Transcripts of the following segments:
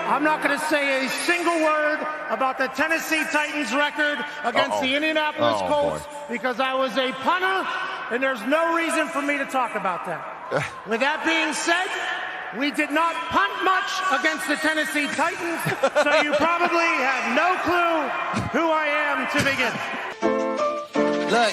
I'm not going to say a single word about the Tennessee Titans record against the Indianapolis Colts because I was a punter, and there's no reason for me to talk about that. With that being said, we did not punt much against the Tennessee Titans, so you probably have no clue who I am to begin. Look,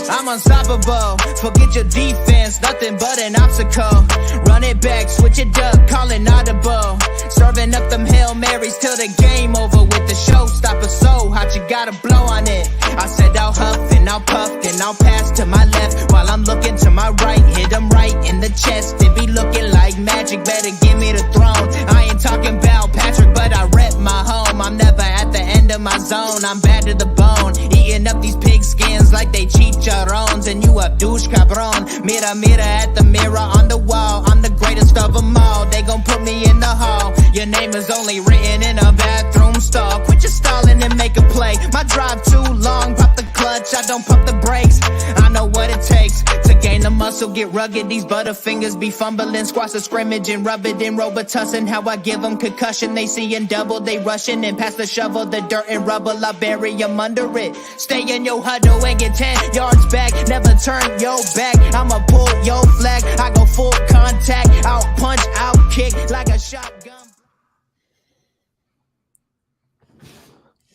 I'm unstoppable. Forget your defense, nothing but an obstacle. Run it back, switch it up, call it audible. Serving up them Hail Marys till the game over with the showstopper. So hot, you gotta blow on it. I said I'll huff and I'll puff and I'll pass to my left while I'm looking to my right. Hit him right in the chest. It be looking like magic. Better give me the throne. I ain't talking about Patrick, but I rep my home. I'm never at the end of my zone. I'm bad to the bone. Eating up these pig skins like they chicharrones, and you a douche cabron. Mira, mira at the mirror on the wall. I'm the greatest of them all. They gon' put me in the hall. Your name is only written in a bathroom stall. Quit your stalling and make a play. My drive too long, pop the clutch, I don't pump the brakes. I know what it takes to gain the muscle, get rugged. These butterfingers be fumbling, squash the scrimmage and rub it in Robitussin. How I give them concussion, they seeing double, they rushing and pass the shovel, the dirt and rubble, I bury them under it. Stay in your huddle and get 10 yards back, never turn your back. I'ma pull your flag, I go full contact, out punch, out kick like a shotgun.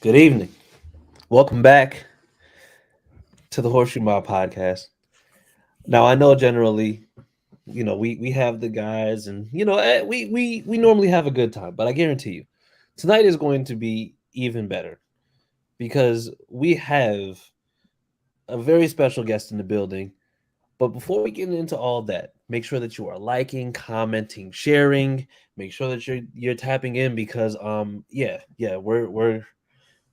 Good evening. Welcome back to the HorseShoe podcast. Now, I know generally, we have the guys and, we normally have a good time, but I guarantee you, tonight is going to be even better because we have a very special guest in the building. But before we get into all that, make sure that you are liking, commenting, sharing. Make sure that you're tapping in because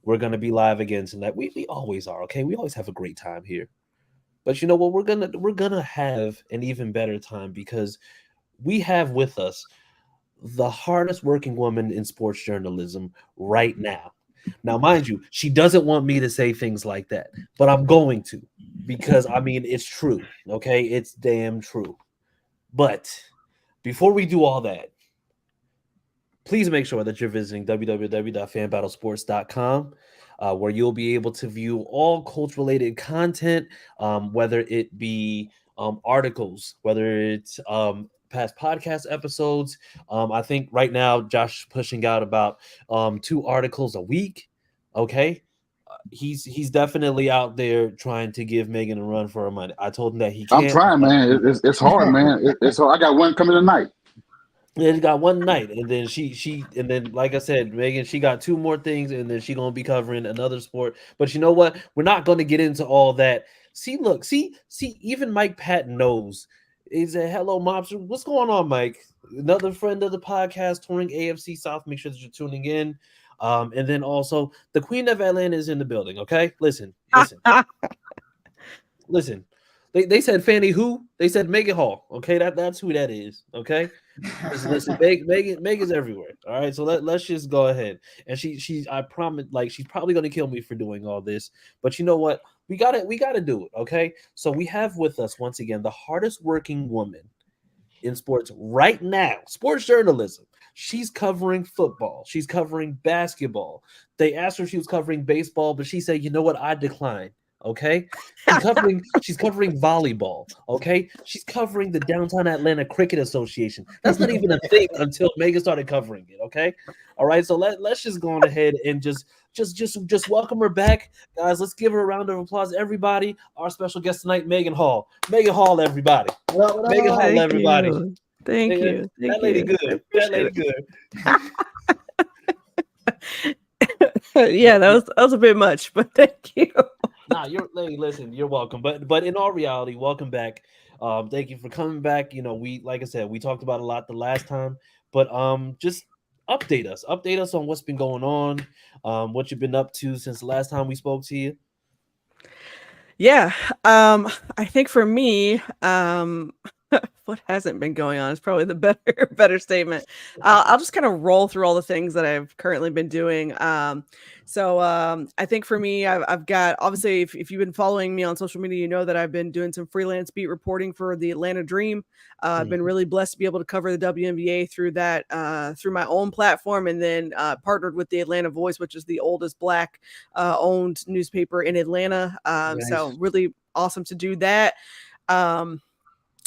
we're gonna be live again tonight. We always are, okay? We always have a great time here. But you know what? We're gonna have an even better time because we have with us the hardest working woman in sports journalism right now. Now, mind you, she doesn't want me to say things like that, but I'm going to because it's true, okay? It's damn true. But before we do all that, please make sure that you're visiting www.fanbattlesports.com, where you'll be able to view all Colts-related content, whether it be articles, whether it's past podcast episodes. I think right now Josh is pushing out about 2 articles a week. Okay, he's definitely out there trying to give Meghan a run for her money. I told him that he can't. I'm trying, man. It's hard, man. It's hard. I got one coming tonight. Yeah, he got one night, and then and then like I said, Meghan, she got 2 more things, and then she gonna be covering another sport. But you know what? We're not gonna get into all that. See, even Mike Patton knows. He said, "Hello, mobster. What's going on, Mike? Another friend of the podcast, touring AFC South. Make sure that you're tuning in. And then also the Queen of Atlanta is in the building. Okay, listen. Listen. They said Fanny who? They said Meghan Hall. Okay, that's who that is. Okay, listen, Megan's everywhere. All right, so let's just go ahead. And I promise, she's probably gonna kill me for doing all this. But you know what? We gotta do it. Okay, so we have with us once again the hardest working woman in sports right now, sports journalism. She's covering football. She's covering basketball. They asked her if she was covering baseball, but she said, "You know what? I decline." Okay, she's covering volleyball. Okay, she's covering the Downtown Atlanta Cricket Association. That's not even a thing until Meghan started covering it. Okay, all right. So let's just go on ahead and just welcome her back, guys. Let's give her a round of applause, everybody. Our special guest tonight, Meghan Hall. Meghan Hall, everybody. Meghan Hall, everybody. Thank you. That lady good. That lady good. Yeah, that was a bit much, but thank you. Nah, listen, you're welcome. But in all reality, welcome back. Thank you for coming back. Like I said, we talked about a lot the last time, but just update us on what's been going on, what you've been up to since the last time we spoke to you. Yeah, I think for me, what hasn't been going on is probably the better statement. I'll just kind of roll through all the things that I've currently been doing. I think for me, I've got, obviously, if you've been following me on social media, you know that I've been doing some freelance beat reporting for the Atlanta Dream. I've been really blessed to be able to cover the WNBA through that, through my own platform, and then partnered with the Atlanta Voice, which is the oldest Black owned newspaper in Atlanta. So really awesome to do that.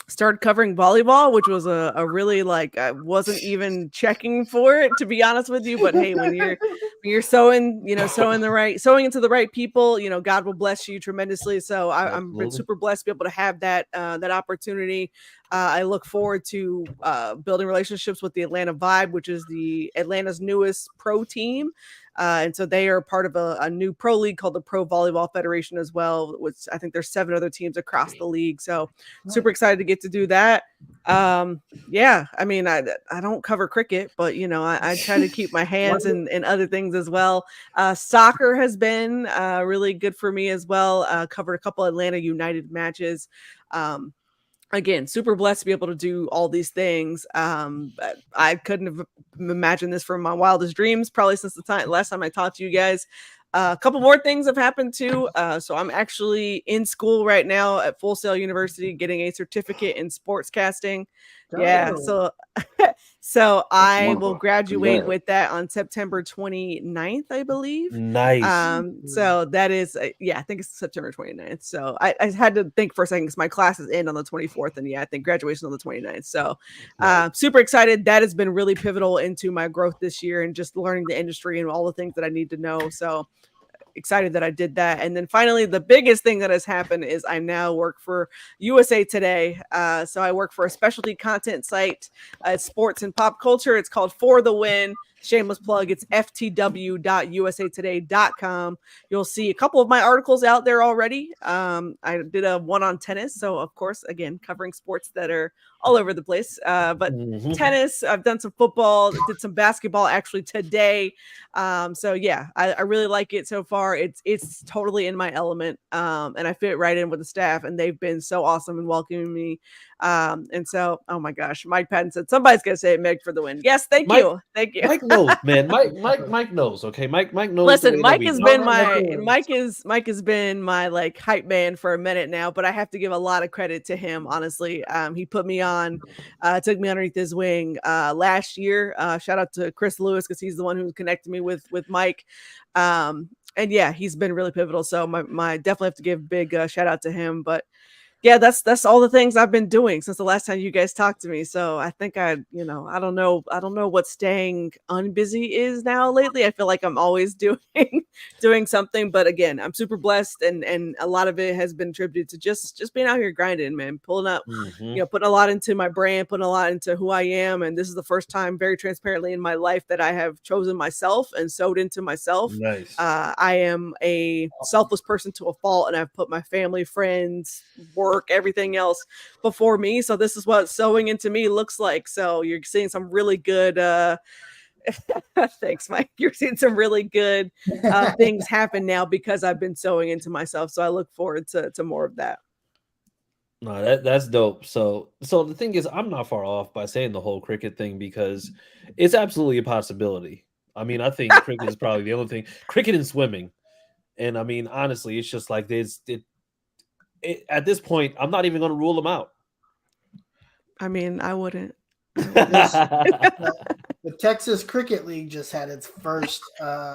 Started covering volleyball, which was a really, like, I wasn't even checking for it, to be honest with you. But hey, when you're sowing into the right people, God will bless you tremendously. So I'm super blessed to be able to have that opportunity. I look forward to building relationships with the Atlanta Vibe, which is the Atlanta's newest pro team. And so they are part of a new pro league called the Pro Volleyball Federation as well, which I think there's 7 other teams across the league. So super excited to get to do that. Yeah, I mean, I don't cover cricket, but I try to keep my hands in other things as well. Soccer has been really good for me as well. Covered a couple Atlanta United matches. Again, super blessed to be able to do all these things. I couldn't have imagined this from my wildest dreams, probably since the last time I talked to you guys. A couple more things have happened too. So I'm actually in school right now at Full Sail University, getting a certificate in sportscasting. Yeah, so I will graduate with that on September 29th, I believe. Nice. So that is, I think it's September 29th. So I had to think for a second because my classes end on the 24th, and I think graduation on the 29th. So super excited. That has been really pivotal into my growth this year and just learning the industry and all the things that I need to know. So excited that I did that. And then finally, the biggest thing that has happened is I now work for USA Today. So I work for a specialty content site, sports and pop culture. It's called For the Win. Shameless plug. It's ftw.usatoday.com. You'll see a couple of my articles out there already. I did a one on tennis. So of course, again, covering sports that are all over the place. But tennis, I've done some football, did some basketball actually today. So yeah, I really like it so far. It's totally in my element. And I fit right in with the staff, and they've been so awesome in welcoming me. And so, oh my gosh, Mike Patton said somebody's gonna say it, Meg, for the win. Yes, thank you. Mike knows, man. Mike knows. Okay, Mike knows. Listen, Mike has been my like hype man for a minute now, but I have to give a lot of credit to him. Honestly, he put me on, took me underneath his wing last year. Shout out to Chris Lewis because he's the one who connected me with Mike. And yeah, he's been really pivotal. So my definitely have to give big shout out to him. But yeah, that's all the things I've been doing since the last time you guys talked to me. So I think I don't know what staying unbusy is now lately. I feel like I'm always doing something, but again, I'm super blessed, and a lot of it has been attributed to just being out here grinding, man, pulling up, putting a lot into my brand, putting a lot into who I am. And this is the first time, very transparently, in my life that I have chosen myself and sewed into myself. Nice. I am a selfless person to a fault, and I've put my family, friends, work, everything else before me. So this is what sewing into me looks like. So you're seeing some really good thanks, Mike. You're seeing some really good things happen now because I've been sewing into myself. So I look forward to more of that. No, that's dope. So the thing is, I'm not far off by saying the whole cricket thing because it's absolutely a possibility. I mean, I think cricket is probably the only thing. Cricket and swimming, and I mean, honestly, it's just like this. At this point, I'm not even going to rule them out. I mean, I wouldn't. The Texas Cricket League just had its first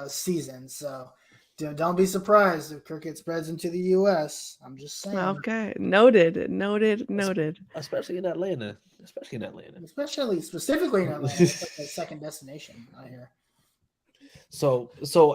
season, so don't be surprised if cricket spreads into the U.S. I'm just saying. Okay, noted. Specifically in Atlanta. It's like the second destination out here. So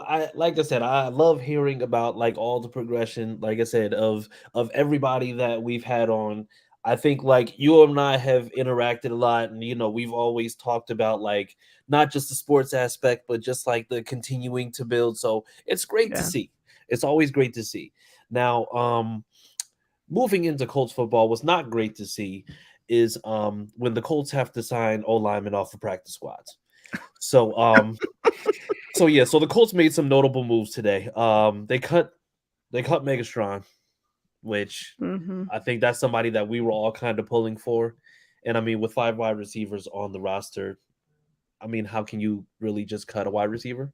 I, like I said, I love hearing about like all the progression, like I said, of everybody that we've had on. I think like you and I have interacted a lot, and we've always talked about like not just the sports aspect, but just like the continuing to build. So it's great to see. It's always great to see. Now, moving into Colts football, what's not great to see is when the Colts have to sign O-linemen off of practice squads. So so the Colts made some notable moves today. They cut Megatron. which Mm-hmm. I think that's somebody that we were all kind of pulling for. And I mean, with 5 wide receivers on the roster, I mean, how can you really just cut a wide receiver?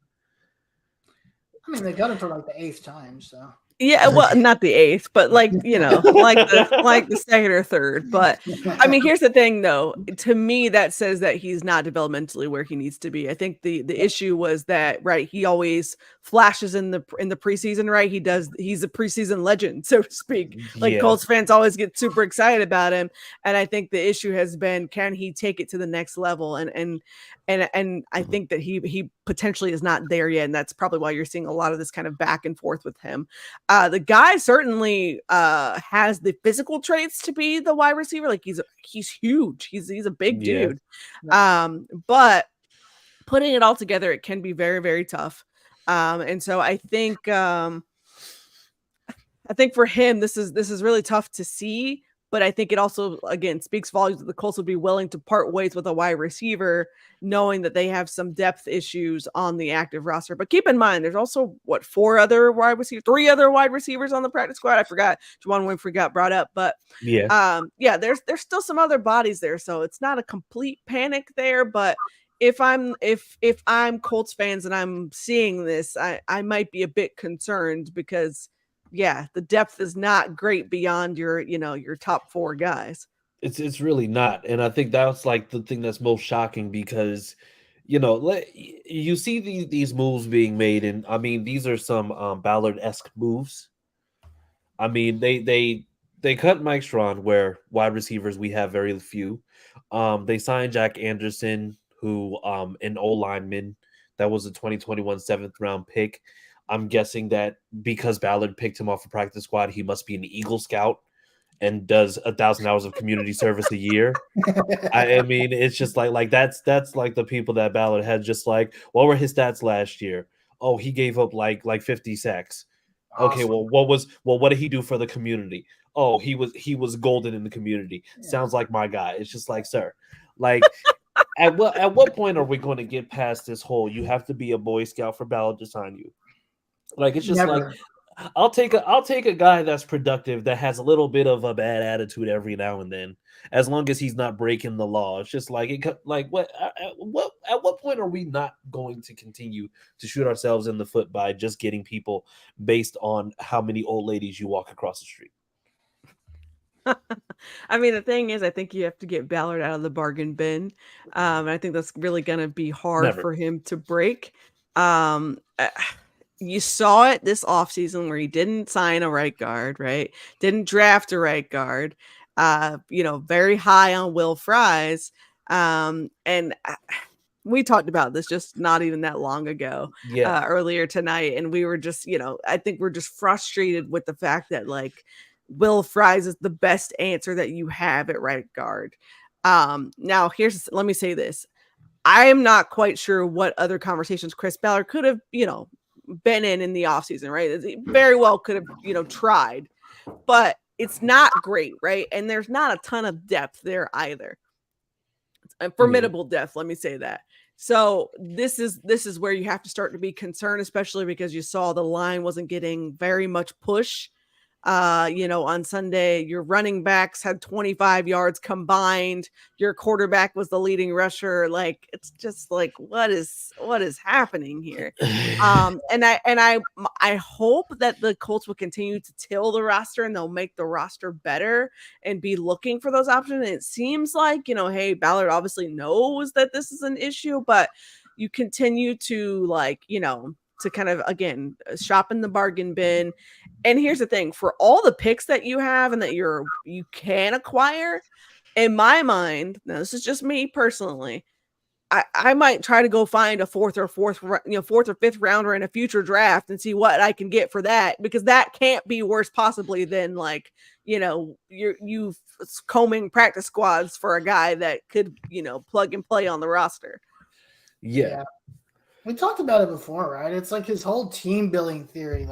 I mean, they got him for like the 8th time, so. Yeah, well, not the 8th, but like, like the 2nd or 3rd. But I mean, here's the thing though. To me, that says that he's not developmentally where he needs to be. I think the issue was that, right, he always flashes in the preseason, right? He's a preseason legend, so to speak. Like Yeah. Colts fans always get super excited about him. And I think the issue has been, can he take it to the next level? And I think that he potentially is not there yet. And that's probably why you're seeing a lot of this kind of back and forth with him. The guy certainly has the physical traits to be the wide receiver. Like he's huge. He's a big dude. But putting it all together, it can be very, very tough. And so I think for him, this is really tough to see. But I think it also, again, speaks volumes that the Colts would be willing to part ways with a wide receiver, knowing that they have some depth issues on the active roster. But keep in mind, there's also, 3 other wide receivers on the practice squad. I forgot. Juwan Winfrey got brought up. But there's still some other bodies there. So it's not a complete panic there. But if I'm Colts fans and I'm seeing this, I might be a bit concerned because the depth is not great beyond your top 4 guys. It's really not. And I think that's like the thing that's most shocking because, you see these moves being made. And I mean, these are some Ballard-esque moves. I mean, they cut Mike Strawn where wide receivers, we have very few. They signed Jack Anderson, who an O-lineman that was a 2021 7th round pick. I'm guessing that because Ballard picked him off a practice squad, he must be an Eagle Scout and does 1,000 hours of community service a year. I mean, it's just like that's like the people that Ballard had. Just like, what were his stats last year? Oh, he gave up like 50 sacks. Okay, well, what did he do for the community? Oh, he was golden in the community. Sounds like my guy. It's just like, sir, like. At what point are we going to get past this whole you have to be a Boy Scout for Ballard to sign you? Like it's just like I'll take a guy that's productive that has a little bit of a bad attitude every now and then, as long as he's not breaking the law. It's just like what at what point are we not going to continue to shoot ourselves in the foot by just getting people based on how many old ladies you walk across the street? I mean, the thing is, I think you have to get Ballard out of the bargain bin. I think that's really going to be hard for him to break. You saw it this offseason where he didn't sign a right guard, right? Didn't draft a right guard. Very high on Will Fries. We talked about this just not even that long ago, earlier tonight. And we were just, I think we're just frustrated with the fact that like Will Fries is the best answer that you have at right guard. Now let me say this. I am not quite sure what other conversations Chris Ballard could have, been in the offseason, right? It very well could have, tried, but it's not great, right? And there's not a ton of depth there either. A formidable depth, let me say that. So this is where you have to start to be concerned, especially because you saw the line wasn't getting very much push. On Sunday, your running backs had 25 yards combined. Your quarterback was the leading rusher. Like, it's just like, what is happening here? And I hope that the Colts will continue to till the roster and they'll make the roster better and be looking for those options. And it seems like, hey, Ballard obviously knows that this is an issue, but you continue to to kind of, again, shop in the bargain bin. And here's the thing, for all the picks that you have and that you can acquire, in my mind, now this is just me personally, I might try to go find a fourth or fifth rounder in a future draft and see what I can get for that, because that can't be worse possibly than you combing practice squads for a guy that could, plug and play on the roster. Yeah. We talked about it before, right? It's like his whole team building theory,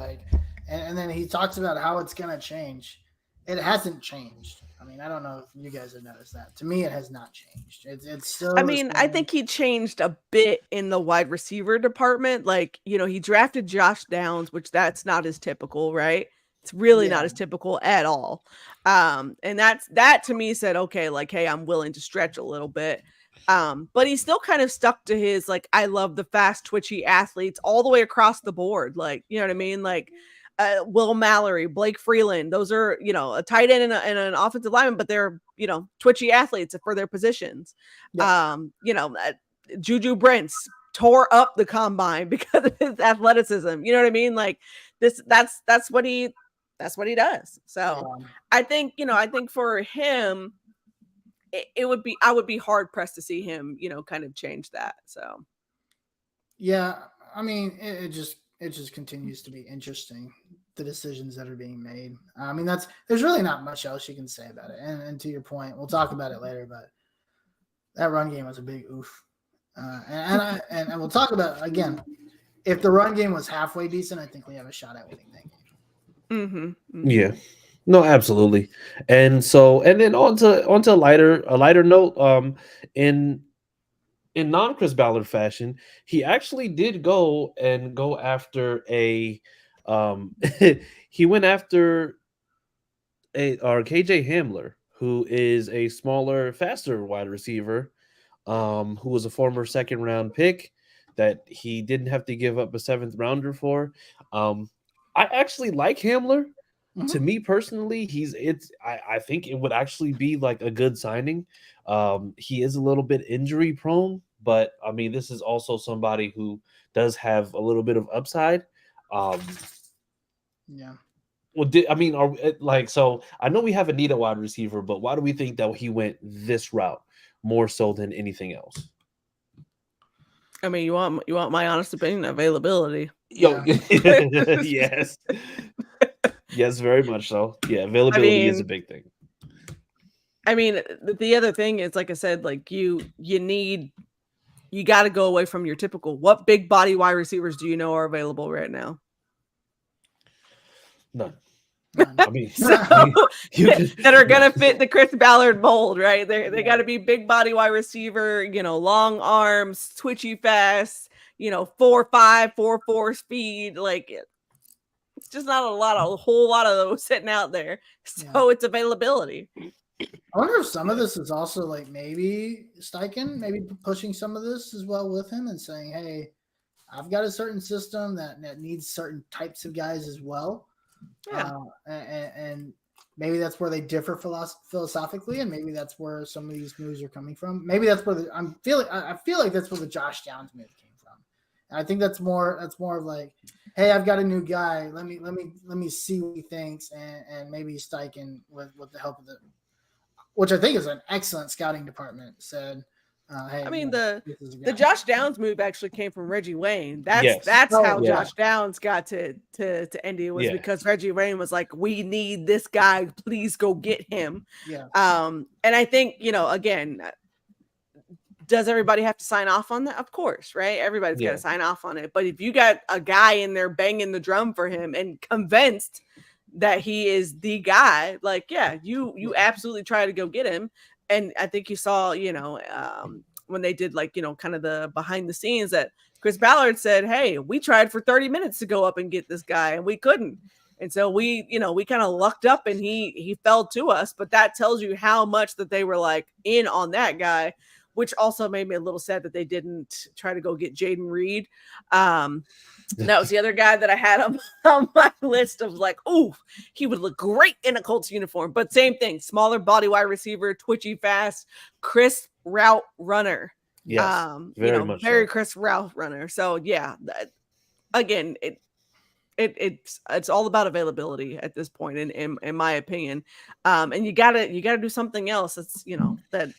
and then he talks about how it's going to change. It hasn't changed. I mean, I don't know if you guys have noticed that. To me, it has not changed. It's still. I mean, I think he changed a bit in the wide receiver department. Like, he drafted Josh Downs, which that's not his typical, right? It's really not as typical at all. And that to me said, okay, like, hey, I'm willing to stretch a little bit. But he still kind of stuck to his, like, I love the fast, twitchy athletes all the way across the board. Like, you know what I mean? Like, Will Mallory, Blake Freeland, those are, you know, a tight end and an offensive lineman, but they're, you know, twitchy athletes for their positions. Yeah. You know, Juju Brents tore up the combine because of his athleticism. You know what I mean? Like, that's what he does. So I think for him, I would be hard pressed to see him, you know, kind of change that. So yeah, I mean, it just continues to be interesting, the decisions that are being made. I mean, there's really not much else you can say about it. And to your point, we'll talk about it later, but that run game was a big oof. And we'll talk about, again, if the run game was halfway decent, I think we have a shot at winning that game. Yeah, no, absolutely. And then on to a lighter note, in non-Chris Ballard fashion, he actually did go after he went after KJ Hamler, who is a smaller, faster wide receiver, who was a former second round pick that he didn't have to give up a 7th rounder for. I actually like Hamler. Mm-hmm. To me personally, I think it would actually be like a good signing. He is a little bit injury prone, but I mean, this is also somebody who does have a little bit of upside. Yeah. Well, so I know we have a need a wide receiver, but why do we think that he went this route more so than anything else? I mean, you want my honest opinion? Availability. Yes. Yes, very much so. Yeah, availability is a big thing. I mean, the other thing is, like I said, like you got to go away from your typical. What big body wide receivers do you know are available right now? None. I mean, that are gonna fit the Chris Ballard mold, right? They got to be big body wide receiver, you know, long arms, twitchy fast, you know, 4.5, 4.4 speed. Like, it's just not a whole lot of those sitting out there. So it's availability. I wonder if some of this is also like maybe Steichen, maybe pushing some of this as well with him and saying, hey, I've got a certain system that needs certain types of guys as well. Yeah. And maybe that's where they differ philosophically, and maybe that's where some of these moves are coming from. Maybe that's where I feel like that's where the Josh Downs move came from. And I think that's more of like, hey, I've got a new guy. Let me see what he thinks, and maybe Steichen with the help of which I think is an excellent scouting department, said, hey, I mean, the Josh Downs move actually came from Reggie Wayne. That's how Josh Downs got to Indy, was because Reggie Wayne was like, we need this guy, please go get him. Yeah. And I think, you know, again, does everybody have to sign off on that? Of course, right? Everybody's got to sign off on it. But if you got a guy in there banging the drum for him and convinced that he is the guy, like, you absolutely try to go get him. And I think you saw, you know, when they did, like, you know, kind of the behind the scenes, that Chris Ballard said, hey, we tried for 30 minutes to go up and get this guy and we couldn't. And so we kind of lucked up and he fell to us. But that tells you how much that they were like in on that guy, which also made me a little sad that they didn't try to go get Jaden Reed. That was the other guy that I had on my list of like, ooh, he would look great in a Colts uniform. But same thing, smaller body wide receiver, twitchy fast, crisp route runner. Yes, very crisp route runner. So yeah, again, it's all about availability at this point, in my opinion. And you gotta do something else that's, you know, that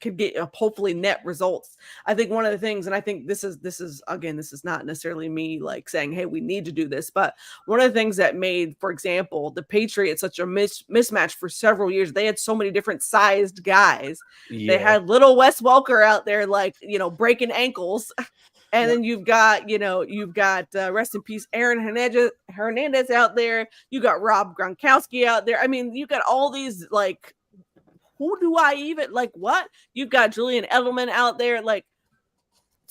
could get hopefully net results. I think one of the things, and I think this is again, this is not necessarily me like saying, hey, we need to do this, but one of the things that made, for example, the Patriots such a mismatch for several years, they had so many different sized guys. They had little Wes Welker out there, like, you know, breaking ankles. And then you've got rest in peace, Aaron Hernandez out there. You got Rob Gronkowski out there. I mean, you got all these, like, who do I even like? What? You've got Julian Edelman out there. Like,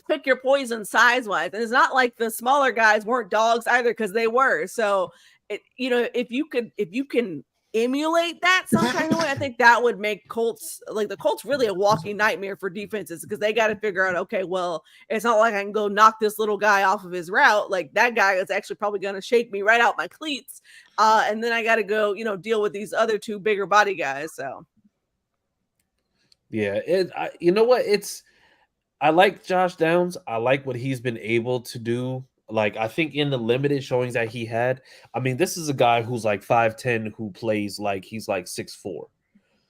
pick your poison size wise. And it's not like the smaller guys weren't dogs either, because they were. So if you can emulate that some kind of way, I think that would make the Colts really a walking nightmare for defenses, because they got to figure out, okay, well, it's not like I can go knock this little guy off of his route. Like, that guy is actually probably going to shake me right out my cleats. And then I got to go, deal with these other two bigger body guys. So. Yeah. You know what? I like Josh Downs. I like what he's been able to do. Like, I think in the limited showings that he had, I mean, this is a guy who's like 5'10", who plays like he's like 6'4".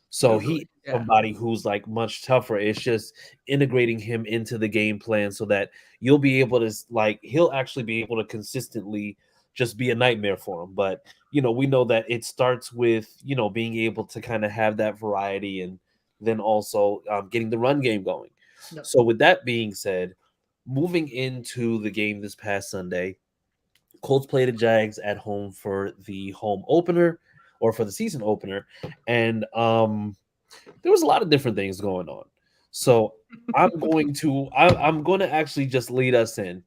So he's somebody who's like much tougher. It's just integrating him into the game plan so that you'll be able to, like, he'll actually be able to consistently just be a nightmare for him. But, we know that it starts with, being able to kind of have that variety, and then also getting the run game going. Yep. So with that being said, moving into the game this past Sunday, Colts played the Jags at home for the home opener, or for the season opener, and there was a lot of different things going on. So I'm going to actually just lead us in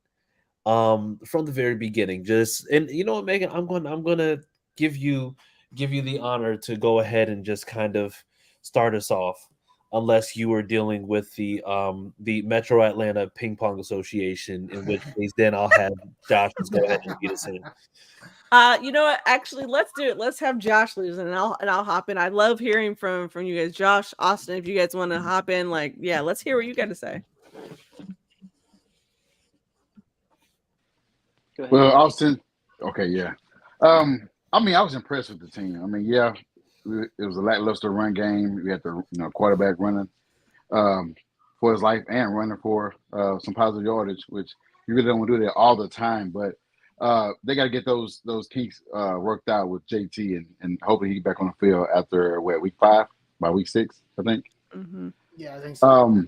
from the very beginning. And you know what, Megan, I'm going to give you the honor to go ahead and just kind of start us off. Unless you were dealing with the Metro Atlanta Ping Pong Association, in which case then I'll have Josh go ahead and lead us in. You know what? Actually, let's do it. Let's have Josh lead us in, and I'll hop in. I love hearing from you guys. Josh, Austin, if you guys want to hop in, let's hear what you got to say. Well, Austin, okay, yeah. I was impressed with the team. It was a lackluster run game. We had the quarterback running for his life and running for some positive yardage, which you really don't do that all the time. But they got to get those kinks worked out with JT, and hopefully he get back on the field after week 5, by week 6, I think. Mm-hmm. Yeah, I think so.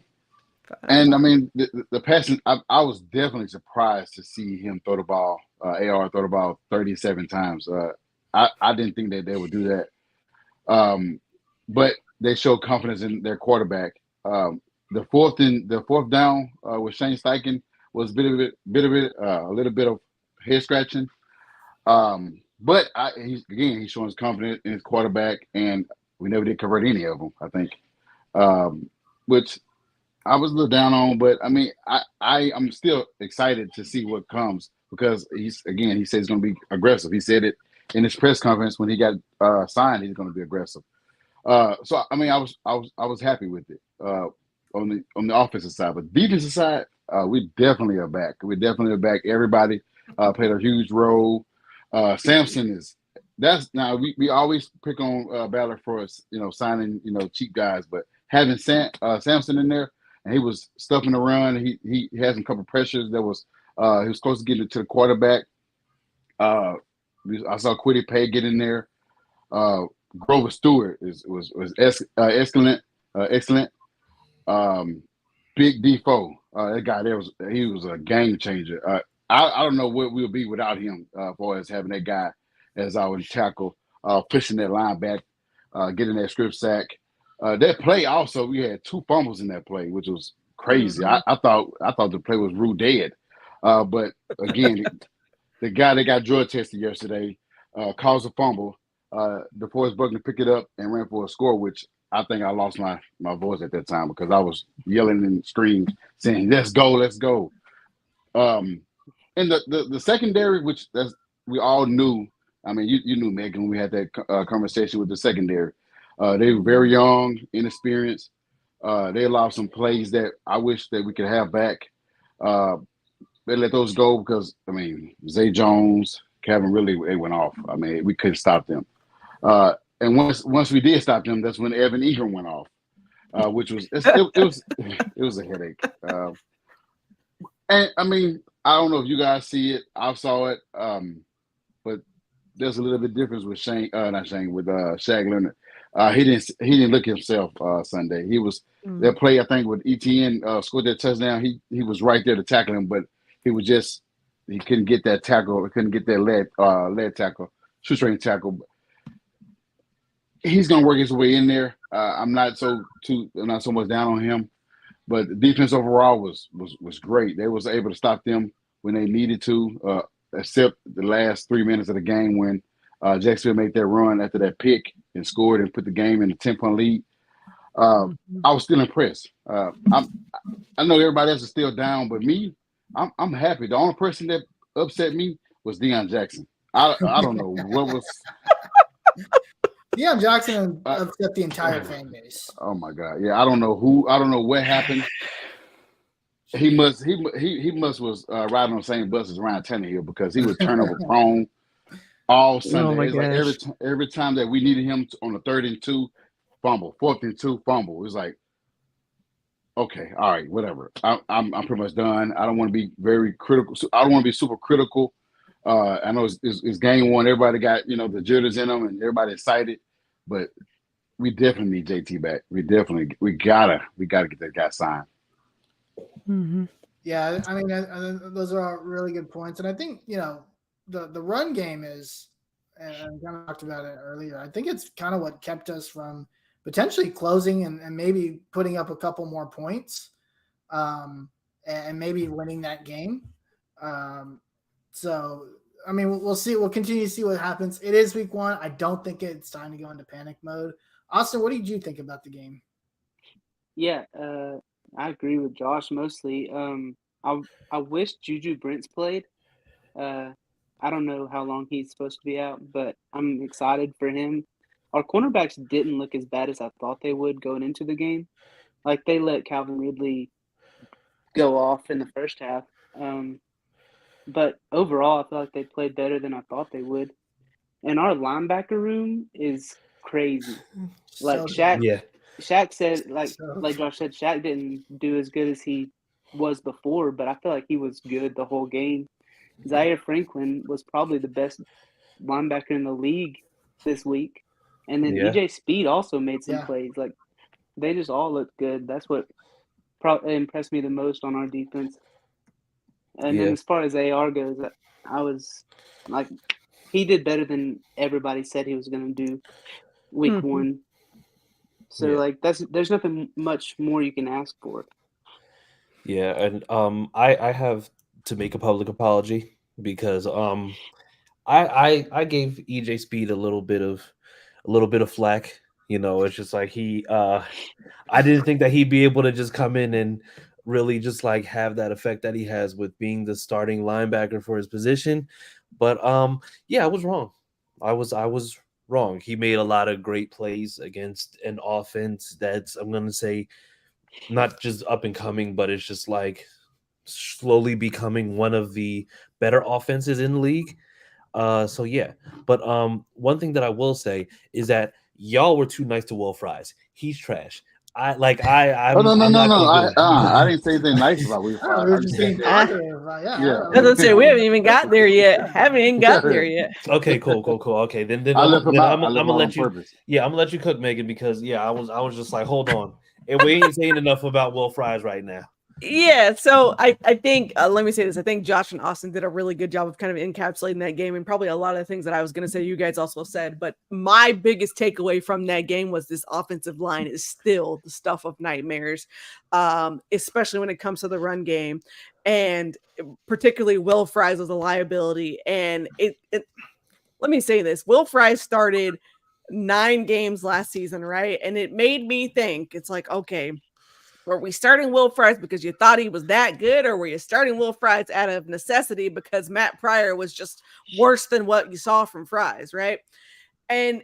And the passing, I was definitely surprised to see him throw the ball. AR throw the ball 37 times. I didn't think that they would do that. But they showed confidence in their quarterback. The fourth down with Shane Steichen was a little bit of head scratching. But he's showing his confidence in his quarterback, and we never did convert any of them, I think. Which I was a little down on, but I'm still excited to see what comes, because he said he's going to be aggressive. He said it in his press conference when he got signed. He's going to be aggressive. So I was happy with it on the offensive side, but defensive side, we definitely are back. We definitely are back. Everybody played a huge role. Samson we always pick on Ballard for us, signing cheap guys, but having Samson in there, and he was stuffing the run. He had some couple pressures that was he was supposed to get it to the quarterback. I saw Quiddy Pay get in there. Grover Stewart was excellent. Big Defoe, that guy there he was a game changer. I don't know what we'll be without him, for us having that guy as our tackle, pushing that line back, getting that strip sack. That play also, we had 2 fumbles in that play, which was crazy. Mm-hmm. I thought the play was Rue dead, but again, the guy that got drug tested yesterday caused a fumble. DeForest Buckner picked it up and ran for a score, which I think I lost my voice at that time because I was yelling and screaming, saying, "Let's go, let's go!" And the secondary, which we all knew. You knew, Megan, when we had that conversation with the secondary. They were very young, inexperienced. They allowed some plays that I wish that we could have back. They let those go because, Zay Jones, Kevin Ridley, they went off. We couldn't stop them. And once we did stop them, that's when Evan Ingram went off, which was it was a headache. And I don't know if you guys see it. I saw it, but there's a little bit difference with Shag Leonard. He didn't look himself Sunday. He was that play, I think, with ETN scored that touchdown. He was right there to tackle him, but he couldn't get that tackle. He couldn't get that lead tackle, shoestring tackle. He's gonna work his way in there. I'm not so much down on him, but the defense overall was great. They was able to stop them when they needed to, except the last 3 minutes of the game when Jacksonville made that run after that pick and scored and put the game in a 10-point lead. I was still impressed. I know everybody else is still down, but me, I'm happy. The only person that upset me was Deion Jackson. I don't know what was. Deion Jackson upset the entire fan base. Oh my God! Yeah, I don't know what happened. He must was riding on the same bus as Ryan Tannehill because he was turnover prone all Sunday. Oh my It's like every time that we needed him on the 3rd and 2, fumble, 4th and 2, fumble. It was like, okay, all right, whatever. I'm pretty much done. I don't want to be very critical. I don't want to be super critical. I know it's game one. Everybody got the jitters in them and everybody excited, but we definitely need JT back. We gotta get that guy signed. Mm-hmm. Yeah, I mean, those are all really good points, and I think the run game is, and I kind of talked about it earlier. I think it's kind of what kept us from potentially closing and maybe putting up a couple more points, and maybe winning that game. So, I mean, we'll see. We'll continue to see what happens. It is week 1. I don't think it's time to go into panic mode. Austin, what did you think about the game? Yeah, I agree with Josh mostly. I wish Juju Brents played. I don't know how long he's supposed to be out, but I'm excited for him. Our cornerbacks didn't look as bad as I thought they would going into the game. Like, they let Calvin Ridley go off in the first half. But overall, I feel like they played better than I thought they would. And our linebacker room is crazy. Like, Shaq said, like Josh said, Shaq didn't do as good as he was before, but I feel like he was good the whole game. Zaire Franklin was probably the best linebacker in the league this week. And then EJ Speed also made some plays. Like, they just all looked good. That's what impressed me the most on our defense. And then as far as AR goes, I was like, he did better than everybody said he was going to do week 1. So like there's nothing much more you can ask for. Yeah, and I have to make a public apology because I gave EJ Speed a little bit of flack. It's just like I didn't think that he'd be able to just come in and really just like have that effect that he has with being the starting linebacker for his position. But I was wrong. I was wrong. He made a lot of great plays against an offense that's, I'm going to say, not just up and coming, but it's just like slowly becoming one of the better offenses in the league. But one thing that I will say is that y'all were too nice to Will Fries. He's trash. No. I didn't say anything nice about Will Fries. Let's say we haven't even got there yet. Haven't even got there yet. Okay, cool. Okay, then I'm gonna let you. Purpose. Yeah, I'm gonna let you cook, Megan, because I was just like, hold on, and we ain't saying enough about Will Fries right now. Yeah, so I think, let me say this. I think Josh and Austin did a really good job of kind of encapsulating that game, and probably a lot of the things that I was going to say you guys also said. But my biggest takeaway from that game was this offensive line is still the stuff of nightmares, especially when it comes to the run game. And particularly Will Fries was a liability. And let me say this. Will Fries started 9 games last season, right? And it made me think, it's like, okay, were we starting Will Fries because you thought he was that good, or were you starting Will Fries out of necessity because Matt Pryor was just worse than what you saw from Fries, right? And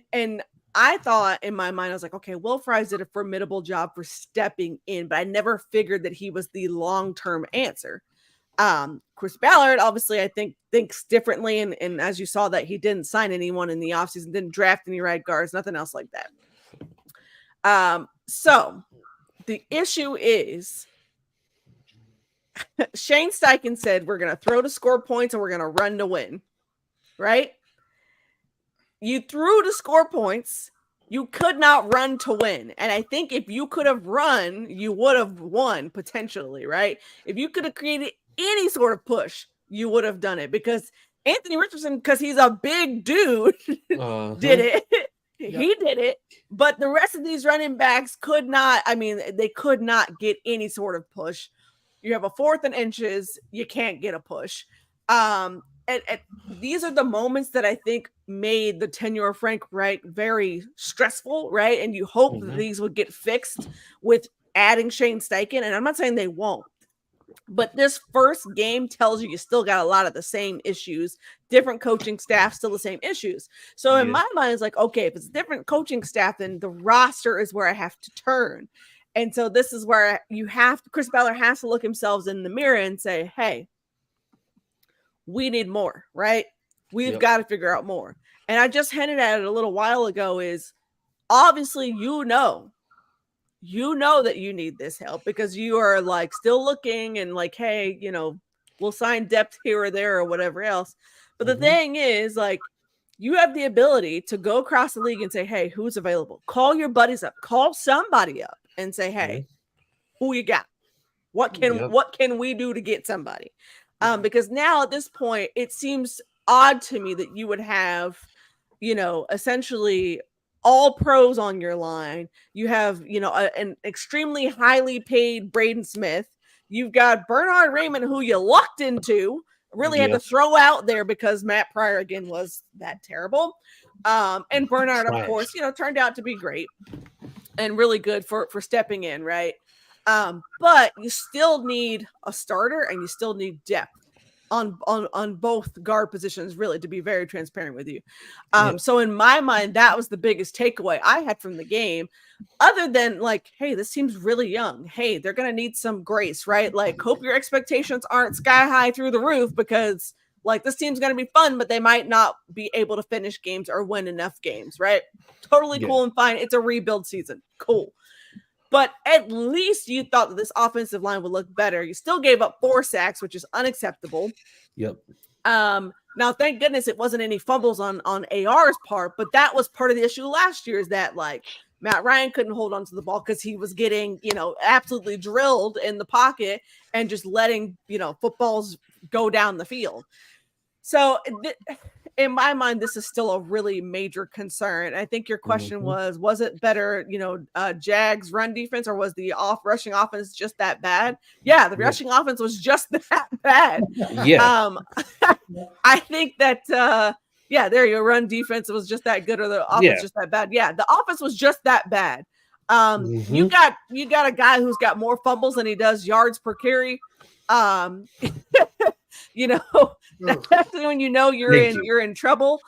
I thought in my mind, I was like, okay, Will Fries did a formidable job for stepping in, but I never figured that he was the long-term answer. Chris Ballard, obviously, I think thinks differently, and as you saw that he didn't sign anyone in the offseason, didn't draft any right guards, nothing else like that. So the issue is Shane Steichen said, we're going to throw to score points and we're going to run to win, right? You threw to score points. You could not run to win. And I think if you could have run, you would have won potentially, right? If you could have created any sort of push, you would have done it, because Anthony Richardson, because he's a big dude, did it. He did it, but the rest of these running backs could not. I mean, they could not get any sort of push. You have a 4th and inches, you can't get a push. these are the moments that I think made the tenure of Frank Reich very stressful, right? And you hope that these would get fixed with adding Shane Steichen. And I'm not saying they won't, but this first game tells you still got a lot of the same issues, different coaching staff, still the same issues. So in my mind, it's like, okay, if it's different coaching staff, then the roster is where I have to turn. And so this is where Chris Ballard has to look himself in the mirror and say, hey, we need more, right? We've got to figure out more. And I just hinted at it a little while ago is obviously, you know that you need this help because you are like still looking and like, hey, we'll sign depth here or there or whatever else. But the thing is, like, you have the ability to go across the league and say, hey, who's available? Call your buddies up, call somebody up and say, hey, who you got? What can we do to get somebody? Because now at this point, it seems odd to me that you would have, essentially all pros on your line. You have, an extremely highly paid Braden Smith. You've got Bernhard Raymond, who you lucked into, really had to throw out there because Matt Pryor again was that terrible. And Bernhard, of course, turned out to be great and really good for stepping in, right? But you still need a starter and you still need depth on both guard positions, really, to be very transparent with you. So in my mind, that was the biggest takeaway I had from the game, other than like, hey, this team's really young. Hey, they're going to need some grace, right? Like, hope your expectations aren't sky high through the roof because like this team's going to be fun, but they might not be able to finish games or win enough games, right? Totally cool and fine. It's a rebuild season. Cool. But at least you thought that this offensive line would look better. You still gave up 4 sacks, which is unacceptable. Yep. Now, thank goodness it wasn't any fumbles on AR's part, but that was part of the issue last year is that like Matt Ryan couldn't hold on to the ball because he was getting, absolutely drilled in the pocket and just letting, footballs go down the field. So in my mind, this is still a really major concern. I think your question was it better, Jags run defense, or was the rushing offense just that bad? Yeah, the rushing offense was just that bad. Yeah. I think that, there you go. Run defense was just that good, or the offense just that bad. Yeah, the offense was just that bad. You got a guy who's got more fumbles than he does yards per carry. That's when you're in trouble.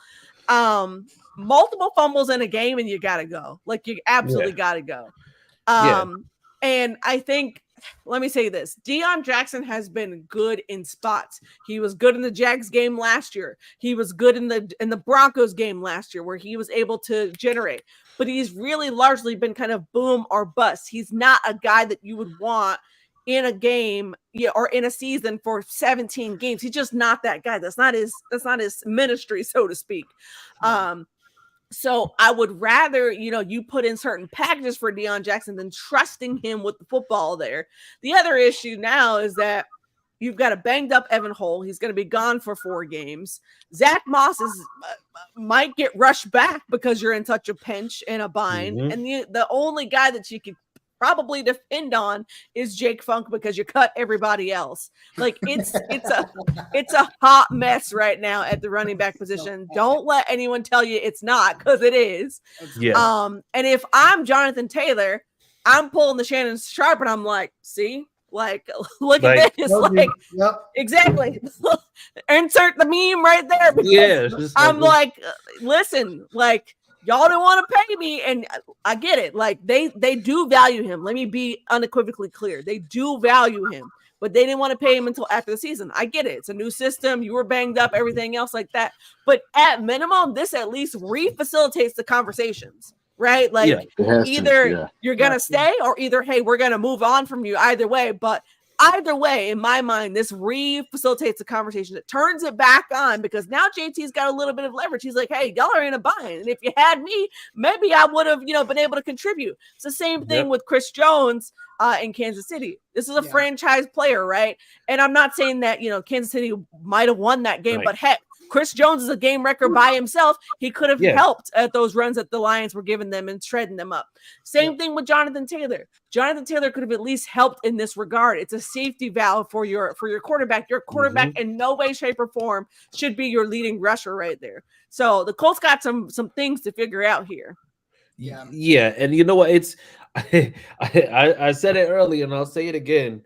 Multiple fumbles in a game and you gotta go. Like, you absolutely gotta go. And I think, let me say this, Deion Jackson has been good in spots. He was good in the Jags game last year. He was good in the Broncos game last year where he was able to generate, but he's really largely been kind of boom or bust. He's not a guy that you would want in a game or in a season for 17 games. He's just not that guy. That's not his ministry, so to speak. So I would rather, you put in certain packages for Deion Jackson than trusting him with the football there. The other issue now is that you've got a banged up Evan Hull. He's going to be gone for 4 games. Zach Moss might get rushed back because you're in such a pinch and a bind. And the only guy that you could probably depend on is Jake Funk because you cut everybody else. Like, it's a hot mess right now at the running back position. Don't let anyone tell you it's not, because it is. And if I'm Jonathan Taylor, I'm pulling the Shannon Sharp and I'm like, see, like, look at this. Like, exactly. Insert the meme right there. Because I'm like, listen, like, y'all don't want to pay me, and I get it. Like, they do value him. Let me be unequivocally clear. They do value him, but they didn't want to pay him until after the season. I get it. It's a new system. You were banged up, everything else like that. But at minimum, this at least re-facilitates the conversations, right? Like, either you're going to stay or either, hey, we're going to move on from you either way. But either way, in my mind, this re-facilitates the conversation. It turns it back on because now JT's got a little bit of leverage. He's like, hey, y'all are in a bind. And if you had me, maybe I would have, been able to contribute. It's the same thing with Chris Jones in Kansas City. This is a franchise player, right? And I'm not saying that, Kansas City might have won that game, but heck, Chris Jones is a game wrecker by himself. He could have helped at those runs that the Lions were giving them and shredding them up. Same thing with Jonathan Taylor. Jonathan Taylor could have at least helped in this regard. It's a safety valve for your quarterback. Your quarterback in no way, shape, or form should be your leading rusher right there. So the Colts got some things to figure out here. Yeah, and you know what? It's I said it earlier, and I'll say it again.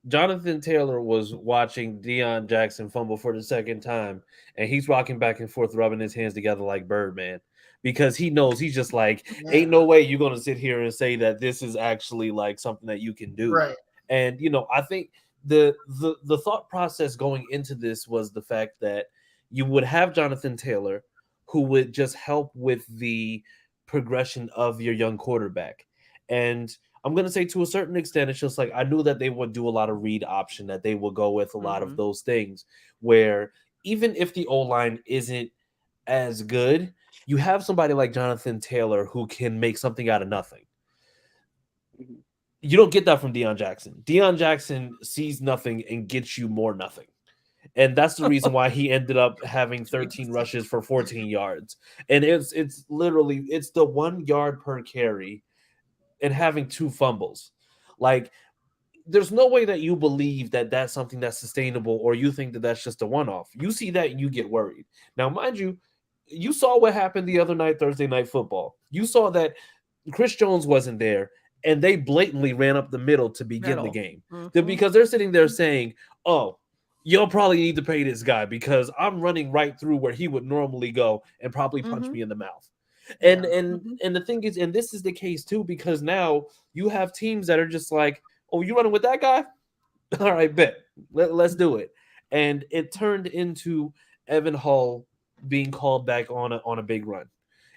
Jonathan Taylor was watching Deion Jackson fumble for the second time, and he's rocking back and forth, rubbing his hands together like Birdman, because he knows he's just like, ain't no way you're gonna sit here and say that this is actually like something that you can do. Right. And I think the thought process going into this was the fact that you would have Jonathan Taylor, who would just help with the progression of your young quarterback. And I'm going to say to a certain extent, it's just like I knew that they would do a lot of read option, that they would go with a lot of those things where even if the O-line isn't as good, you have somebody like Jonathan Taylor who can make something out of nothing. You don't get that from Deion Jackson. Deion Jackson sees nothing and gets you more nothing. And that's the reason why he ended up having 13 rushes for 14 yards. And it's literally, it's the 1 yard per carry and having 2 fumbles. Like, there's no way that you believe that that's something that's sustainable, or you think that that's just a one-off. You see that and you get worried. Now, mind you, you saw what happened the other night, Thursday Night Football. You saw that Chris Jones wasn't there, and they blatantly ran up the middle to begin the game. Because they're sitting there saying, oh, you'll probably need to pay this guy because I'm running right through where he would normally go and probably punch me in the mouth. And the thing is, and this is the case too, because now you have teams that are just like, oh, you running with that guy? All right, bet. Let's do it. And it turned into Meghan Hall being called back on a big run.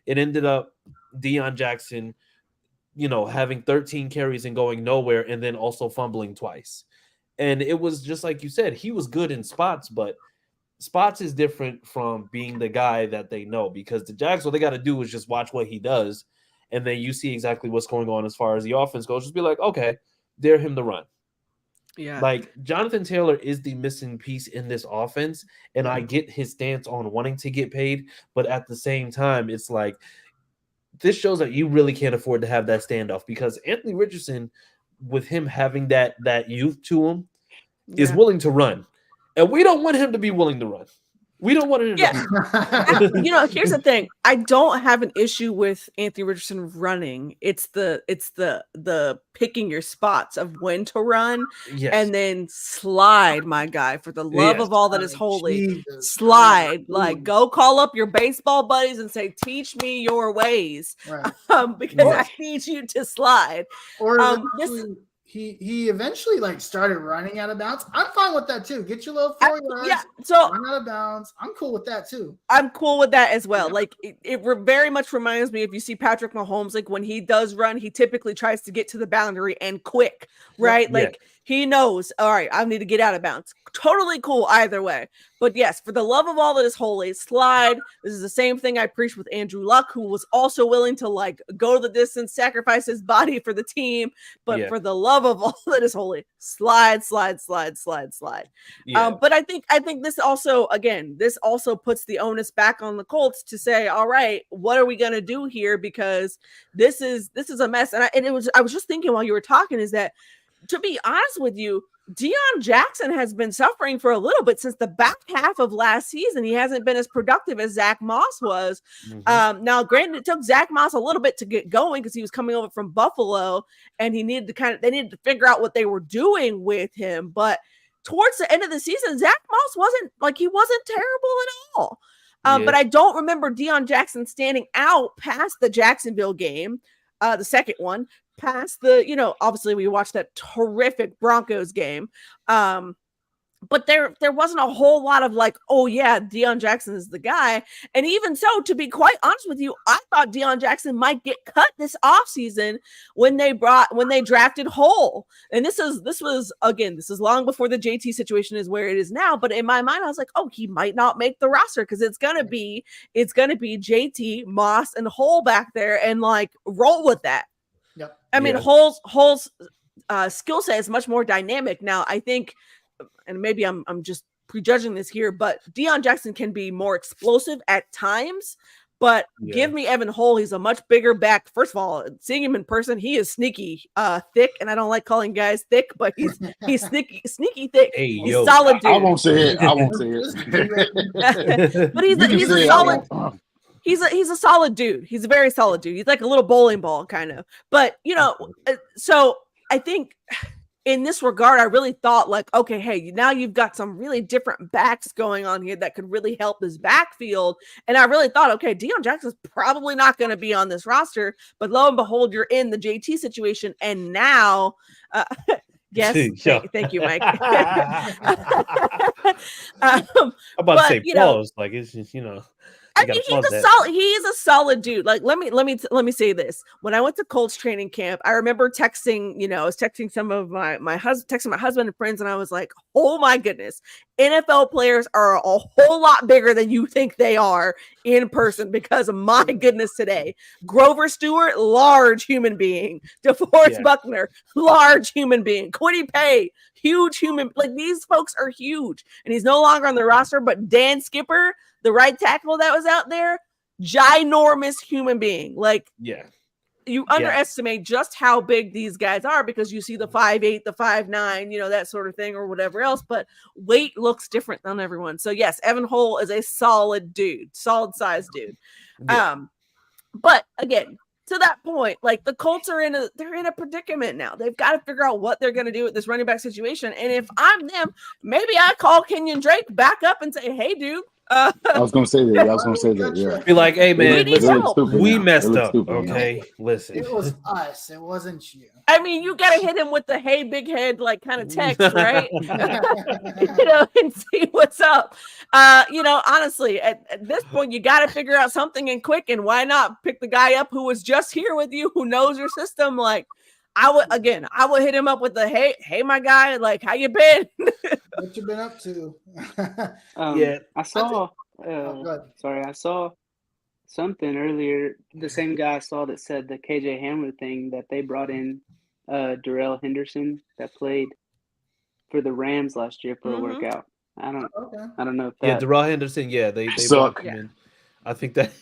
It ended up Deion Jackson, having 13 carries and going nowhere, and then also fumbling twice. And it was just like you said, he was good in spots, but spots is different from being the guy that they know, because the Jags, what they got to do is just watch what he does. And then you see exactly what's going on as far as the offense goes. Just be like, okay, dare him to run. Yeah. Like, Jonathan Taylor is the missing piece in this offense. And I get his stance on wanting to get paid. But at the same time, it's like, this shows that you really can't afford to have that standoff, because Anthony Richardson, with him having that youth to him, is willing to run. And we don't want him to be willing to run. We don't want him to run. Here's the thing. I don't have an issue with Anthony Richardson running. It's the picking your spots of when to run and then slide, my guy, for the love of all that is holy. Slide. Like, go call up your baseball buddies and say, teach me your ways. Right. Because I need you to slide. Or he eventually started running out of bounds. I'm fine with that too. Get your little 4 yards. Yeah, so run out of bounds. I'm cool with that too. I'm cool with that as well. Like, it very much reminds me, if you see Patrick Mahomes, like when he does run, he typically tries to get to the boundary and quick, right? Like he knows, all right, I need to get out of bounds. Totally cool either way. But yes, for the love of all that is holy, slide. This is the same thing I preached with Andrew Luck, who was also willing to go the distance, sacrifice his body for the team. But for the love of all that is holy, slide. Yeah. But I think this also puts the onus back on the Colts to say, all right, what are we gonna do here? Because this is a mess. And I was just thinking while you were talking, is that, to be honest with you, Deion Jackson has been suffering for a little bit since the back half of last season. He hasn't been as productive as Zach Moss was. Now, granted, it took Zach Moss a little bit to get going because he was coming over from Buffalo, and they needed to figure out what they were doing with him. But towards the end of the season, Zach Moss wasn't terrible at all. But I don't remember Deion Jackson standing out past the Jacksonville game, the second one. Past obviously we watched that terrific Broncos game. But there wasn't a whole lot of Deion Jackson is the guy. And even so, to be quite honest with you, I thought Deion Jackson might get cut this offseason when they drafted Hall. And this was long before the JT situation is where it is now. But in my mind, I was like, oh, he might not make the roster because it's gonna be JT, Moss, and Hall back there, and roll with that. Yep. I mean, Hall's skill set is much more dynamic now. I think, and maybe I'm just prejudging this here, but Deion Jackson can be more explosive at times. But give me Evan Hall. He's a much bigger back. First of all, seeing him in person, he is sneaky thick, and I don't like calling guys thick, but he's sneaky thick. Hey, he's solid dude. I won't say it. I won't say it. But he's a solid. He's a solid dude. He's a very solid dude. He's like a little bowling ball kind of. But so I think in this regard, I really thought like, okay, hey, now you've got some really different backs going on here that could really help this backfield. And I really thought, okay, Deion Jackson's probably not going to be on this roster, but lo and behold, you're in the JT situation. And now, yes, thank you, Mike. I'm about to say pause. Like it's just, I mean, he's a solid dude. Like, let me say this. When I went to Colts training camp, I remember texting, I was texting some of my husband and friends, and I was like, oh my goodness, NFL players are a whole lot bigger than you think they are in person, because my goodness, today, Grover Stewart, large human being, DeForest Buckner, large human being, Quiddy Pay, huge human, like these folks are huge, and he's no longer on the roster, but Dan Skipper, the right tackle that was out there, ginormous human being. Like, you underestimate just how big these guys are because you see the 5'8", the 5'9", that sort of thing or whatever else, but weight looks different on everyone. So yes, Evan Hall is a solid dude, solid sized dude. But again, to that point, like the Colts are in a predicament now. They've got to figure out what they're going to do with this running back situation. And if I'm them, maybe I call Kenyon Drake back up and say, hey, dude. I was going to say that. Yeah. Be like, hey, man, we messed up. Okay, listen. It was us. It wasn't you. I mean, you got to hit him with the hey, big head, like kind of text, right? And see what's up. Honestly, at this point, you got to figure out something and quick. And why not pick the guy up who was just here with you, who knows your system? Like, I would hit him up with the hey, my guy, like, how you been? What you been up to? I saw. I saw something earlier. The same guy I saw that said the KJ Hamler thing, that they brought in Darrell Henderson that played for the Rams last year for a workout. I don't know if that. Yeah, Darrell Henderson. Yeah, they suck. Brought him in. I think that.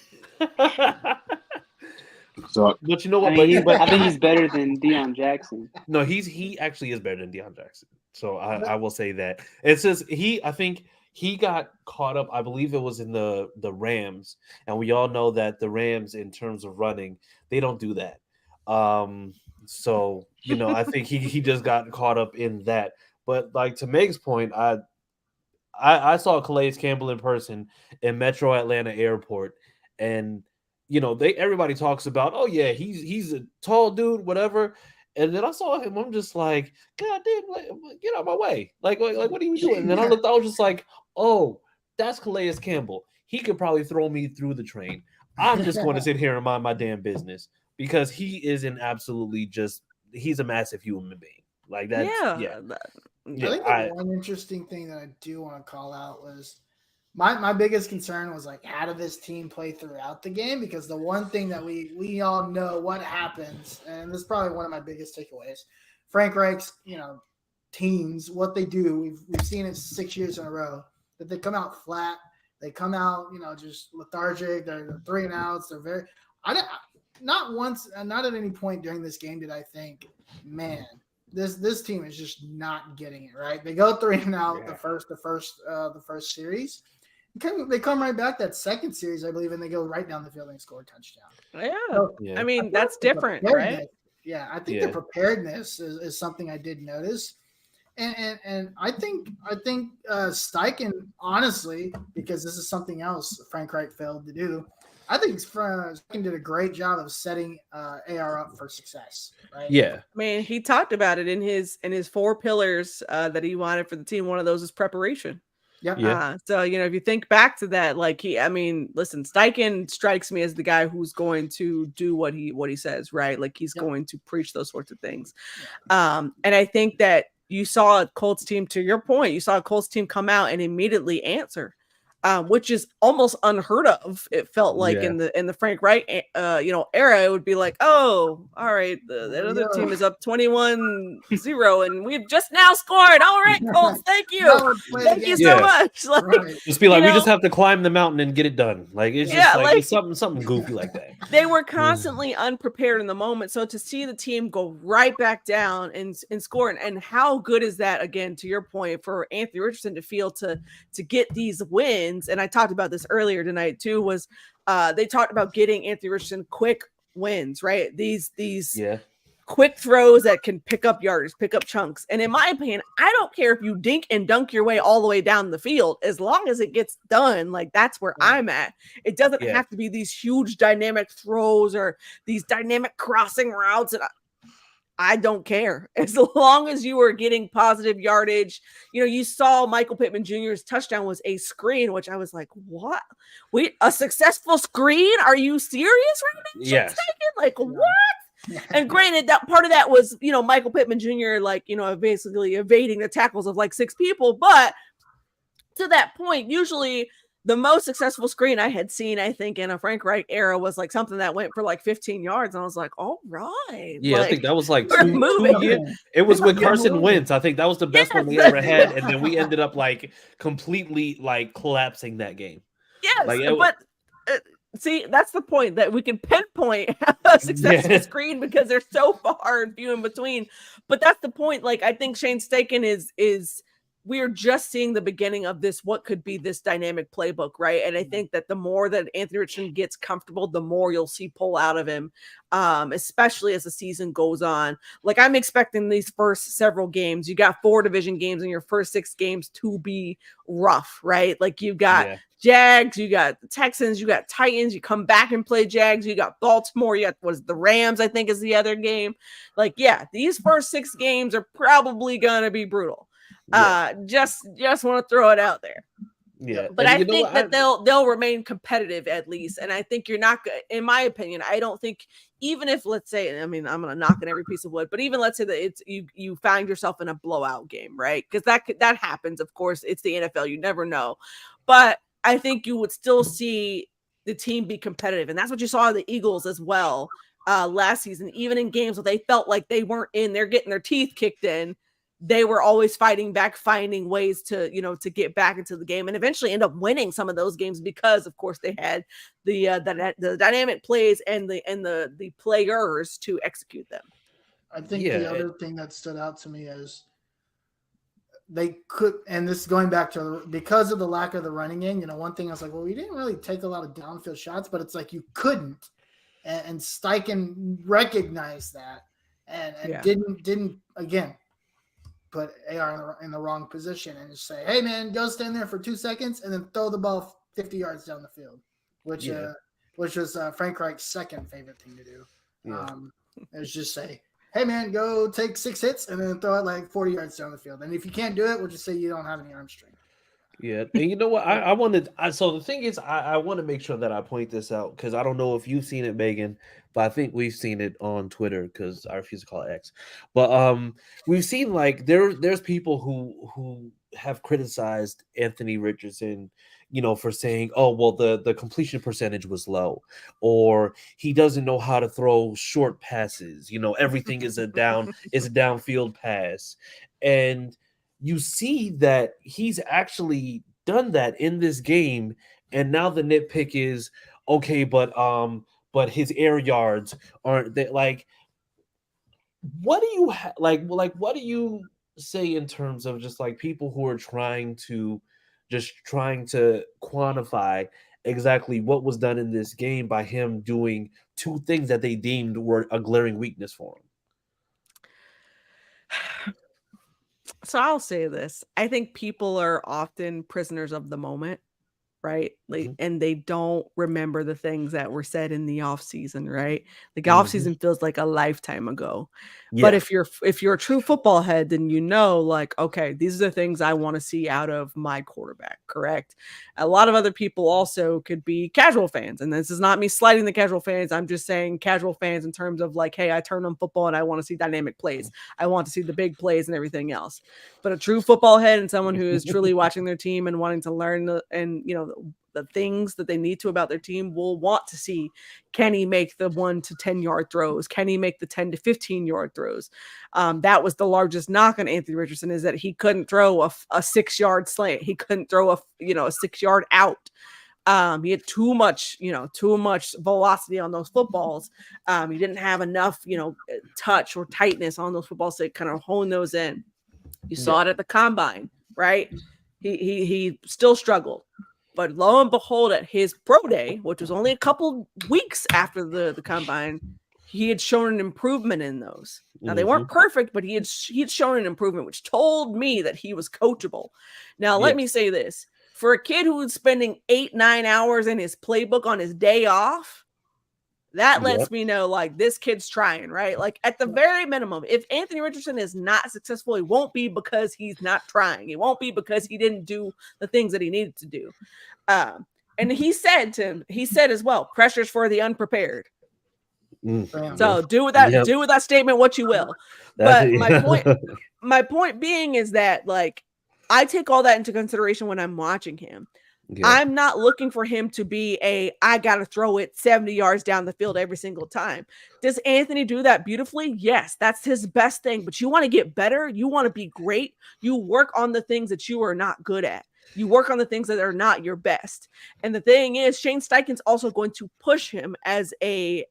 So, but you know what? I think he's better than Deion Jackson. No, he actually is better than Deion Jackson. So I will say that. It's just I think he got caught up. I believe it was in the Rams, and we all know that the Rams, in terms of running, they don't do that. So I think he just got caught up in that. But like to Meg's point, I saw Calais Campbell in person in Metro Atlanta Airport, and everybody talks about, oh yeah, he's a tall dude, whatever. And then I saw him, I'm just like, God damn, get out of my way. Like what are you doing? And then I looked, I was just like, oh, that's Calais Campbell. He could probably throw me through the train. I'm just going to sit here and mind my damn business, because he is he's a massive human being. Like that. I think one interesting thing that I do want to call out was my biggest concern was like, how did this team play throughout the game? Because the one thing that we all know what happens, and this is probably one of my biggest takeaways, Frank Reich's teams, what they do, we've seen it 6 years in a row, that they come out flat, they come out just lethargic, they're 3 and outs, they're very not at any point during this game did I think, man, this team is just not getting it right. They go 3 and out the first series. They come right back that second series, I believe, and they go right down the field and score a touchdown. Yeah. I mean, that's different, right? Yeah, I think the preparedness is something I did notice. And I think Steichen, honestly, because this is something else Frank Reich failed to do, I think Steichen did a great job of setting AR up for success. Right? Yeah. I mean, he talked about it in his 4 pillars that he wanted for the team. One of those is preparation. Yep. Yeah. So, if you think back to that, like listen, Steichen strikes me as the guy who's going to do what he says, right? Like he's going to preach those sorts of things. And I think that you saw a Colts team, to your point, you saw a Colts team come out and immediately answer. which is almost unheard of. It felt like in the Frank Reich era, it would be like, oh, all right, that other team is up 21-0 and we've just now scored. All right, Colts, thank you. Thank you so much. Like, Right. Just be like, we just have to climb the mountain and get it done. Like it's just like it's something goofy like that. They were constantly unprepared in the moment. So to see the team go right back down and score, and how good is that, again, to your point, for Anthony Richardson to feel to get these wins. And I talked about this earlier tonight too, was they talked about getting Anthony Richardson quick wins, right? These quick throws that can pick up yards, pick up chunks. And in my opinion, I don't care if you dink and dunk your way all the way down the field, as long as it gets done. Like, that's where I'm at. It doesn't have to be these huge dynamic throws or these dynamic crossing routes. And I don't care, as long as you are getting positive yardage. You saw Michael Pittman Jr.'s touchdown was a screen, which I was like, what? Wait, a successful screen? Are you serious right now? Yes. Like, what? And granted, that part of that was, Michael Pittman Jr., basically evading the tackles of like 6 people. But to that point, usually the most successful screen I had seen, I think, in a Frank Reich era was like something that went for like 15 yards. And I was like, all right. Yeah, I think that was like moving. It was with Carson Wentz. I think that was the best one we ever had. And then we ended up like completely like collapsing that game. Yes, see, that's the point, that we can pinpoint a successful screen because they're so far and few in between. But that's the point. Like, I think Shane Steichen is we're just seeing the beginning of this, what could be this dynamic playbook, right? And I think that the more that Anthony Richardson gets comfortable, the more you'll see pull out of him, especially as the season goes on. Like, I'm expecting these first several games, you got 4 division games in your first 6 games to be rough, right? Like, you've got Jags, you got the Texans, you got Titans, you come back and play Jags, you got Baltimore, you got the Rams, I think is the other game. Like, these first 6 games are probably gonna be brutal. Just want to throw it out there. But I think that they'll remain competitive at least. And I think you're not, in my opinion, I don't think, even if, let's say, I mean, I'm gonna knock on every piece of wood, but even let's say that it's you find yourself in a blowout game, right? Because that happens, of course. It's the NFL, you never know. But I think you would still see the team be competitive, and that's what you saw the Eagles as well last season. Even in games where they felt like they weren't in, they're getting their teeth kicked in, they were always fighting back, finding ways to get back into the game, and eventually end up winning some of those games because, of course, they had the dynamic plays and the players to execute them. I think the other thing that stood out to me is they could, and this is going back to, because of the lack of the running game, one thing I was like, well, we didn't really take a lot of downfield shots, but it's like you couldn't, and Steichen recognized that and didn't again put AR in the wrong position and just say, hey man, go stand there for 2 seconds and then throw the ball 50 yards down the field, which was Frank Reich's second favorite thing to do. It was just say, hey man, go take 6 hits and then throw it like 40 yards down the field. And if you can't do it, we'll just say you don't have any arm strength. Yeah, and you know what? So the thing is, I want to make sure that I point this out, because I don't know if you've seen it, Megan, but I think we've seen it on Twitter, because I refuse to call it X. But we've seen, like, there's people who have criticized Anthony Richardson, for saying, oh, well, the completion percentage was low, or he doesn't know how to throw short passes. Everything is a downfield pass, and you see that he's actually done that in this game, and now the nitpick is, okay, but his air yards aren't that, like, what do you what do you say in terms of just like people who are trying to quantify exactly what was done in this game by him doing 2 things that they deemed were a glaring weakness for him? So I'll say this. I think people are often prisoners of the moment, right? Like, and they don't remember the things that were said in the off season, right? Like, off season feels like a lifetime ago. But if you're a true football head, then like, okay, these are the things I want to see out of my quarterback, correct? A lot of other people also could be casual fans, and this is not me slighting the casual fans. I'm just saying casual fans in terms of like, hey, I turn on football and I want to see dynamic plays. I want to see the big plays and everything else. But a true football head and someone who is truly watching their team and wanting to learn and the things that they need to about their team will want to see. Can he make the 1 to 10 yard throws? Can he make the 10 to 15 yard throws? That was the largest knock on Anthony Richardson, is that he couldn't throw a 6-yard slant. He couldn't throw a 6-yard out. He had too much velocity on those footballs. He didn't have enough, touch or tightness on those footballs to kind of hone those in. You saw it at the combine, right? He still struggled. But lo and behold, at his pro day, which was only a couple weeks after the combine, he had shown an improvement in those. Now, they weren't perfect, but he had shown an improvement, which told me that he was coachable. Now, let me say this. For a kid who was spending 8-9 hours in his playbook on his day off, that lets me know, like, this kid's trying, right? Like, at the very minimum, if Anthony Richardson is not successful, it won't be because he's not trying. It won't be because he didn't do the things that he needed to do. And he said as well, pressure's for the unprepared. So do with that statement what you will. But my point being is that, like, I take all that into consideration when I'm watching him. Yeah. I'm not looking for him to be I got to throw it 70 yards down the field every single time. Does Anthony do that beautifully? Yes, that's his best thing. But you want to get better. You want to be great. You work on the things that you are not good at. You work on the things that are not your best. And the thing is, Shane Steichen's also going to push him as a